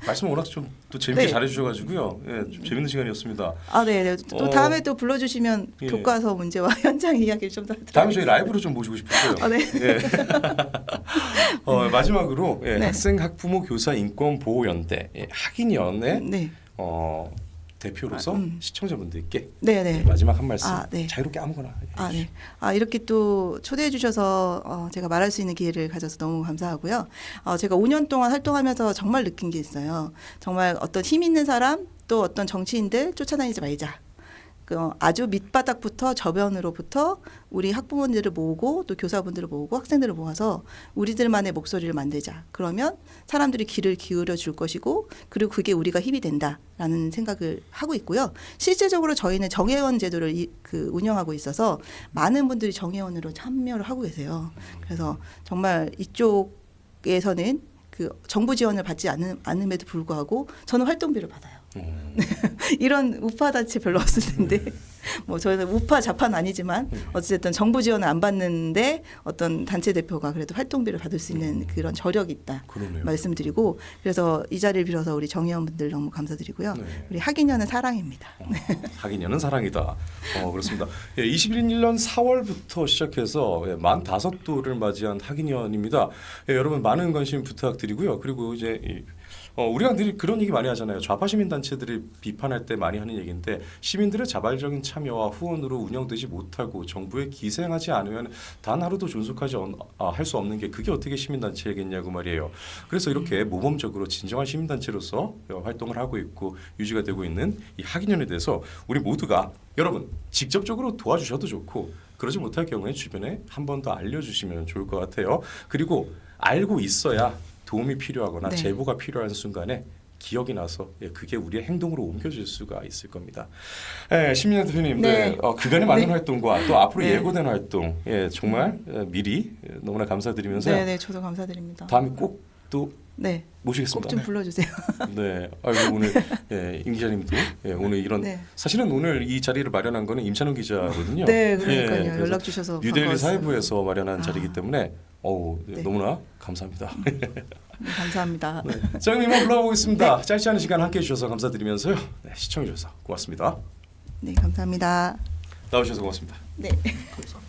말씀 워낙 좀 또 재밌게 네. 잘해주셔가지고요. 좀 재밌는 시간이었습니다. 네. 또 다음에 또 불러주시면 예. 교과서 문제와 현장 이야기를 좀 더 다음에 저희 라이브로 좀 모시고 싶었어요. 네. 예. 마지막으로 네. 학생, 학부모, 교사, 인권 보호연대 학인연의 네. 대표로서 시청자분들께 네. 마지막 한 말씀 네. 자유롭게 아무거나. 네. 이렇게 또 초대해 주셔서 제가 말할 수 있는 기회를 가져서 너무 감사하고요. 제가 5년 동안 활동하면서 정말 느낀 게 있어요. 정말 어떤 힘 있는 사람 또 어떤 정치인들 쫓아다니지 말자. 아주 밑바닥부터 저변으로부터 우리 학부모님들을 모으고 또 교사분들을 모으고 학생들을 모아서 우리들만의 목소리를 만들자. 그러면 사람들이 귀를 기울여 줄 것이고 그리고 그게 우리가 힘이 된다라는 생각을 하고 있고요. 실제적으로 저희는 정회원 제도를 운영하고 있어서 많은 분들이 정회원으로 참여를 하고 계세요. 그래서 정말 이쪽에서는 정부 지원을 받지 않음에도 불구하고 저는 활동비를 받아요. 이런 우파 단체 별로 없을 텐데 뭐 저희는 우파 좌파는 아니지만 어쨌든 정부 지원을 안 받는데 어떤 단체 대표가 그래도 활동비를 받을 수 있는 그런 저력이 있다 그러네요. 말씀드리고 그래서 이 자리를 빌어서 우리 정의원분들 너무 감사드리고요. 네. 우리 학인연은 사랑입니다. 학인연은 사랑이다. 그렇습니다. 21년 4월부터 시작해서 45도를 맞이한 학인연입니다. 여러분 많은 관심 부탁드리고요. 그리고 이제 우리가 늘 그런 얘기 많이 하잖아요. 좌파 시민 단체들을 비판할 때 많이 하는 얘기인데 시민들의 자발적인 참여와 후원으로 운영되지 못하고 정부에 기생하지 않으면 단 하루도 존속하지 할 수 없는 게 그게 어떻게 시민 단체겠냐고 말이에요. 그래서 이렇게 모범적으로 진정한 시민 단체로서 활동을 하고 있고 유지가 되고 있는 이 학인연에 대해서 우리 모두가 여러분 직접적으로 도와주셔도 좋고 그러지 못할 경우에 주변에 한 번 더 알려주시면 좋을 것 같아요. 그리고 알고 있어야 도움이 필요하거나 네. 제보가 필요한 순간에 기억이 나서 그게 우리의 행동으로 옮겨질 수가 있을 겁니다. 심리학 대표님, 네. 그간의 많은 활동과 또 앞으로 네. 예고된 활동, 정말 미리 너무나 감사드리면서요. 네, 저도 감사드립니다. 다음에 꼭 또 네, 모시겠습니다. 꼭 좀 불러주세요. 네, 오늘 임 기자님도 오늘 이런 네. 사실은 오늘 이 자리를 마련한 거는 임찬웅 기자거든요. 네, 그러니까요. 그래서 연락 주셔서 뉴델리 반가웠어요. 사회부에서 마련한 자리이기 때문에 네. 너무나 감사합니다. 네, 감사합니다. 네. 자, 그럼 이만 불러보겠습니다. 짧지 않은 시간 함께해 주셔서 감사드리면서요. 시청해 주셔서 고맙습니다. 네, 감사합니다. 나오셔서 고맙습니다. 네. 감사합니다.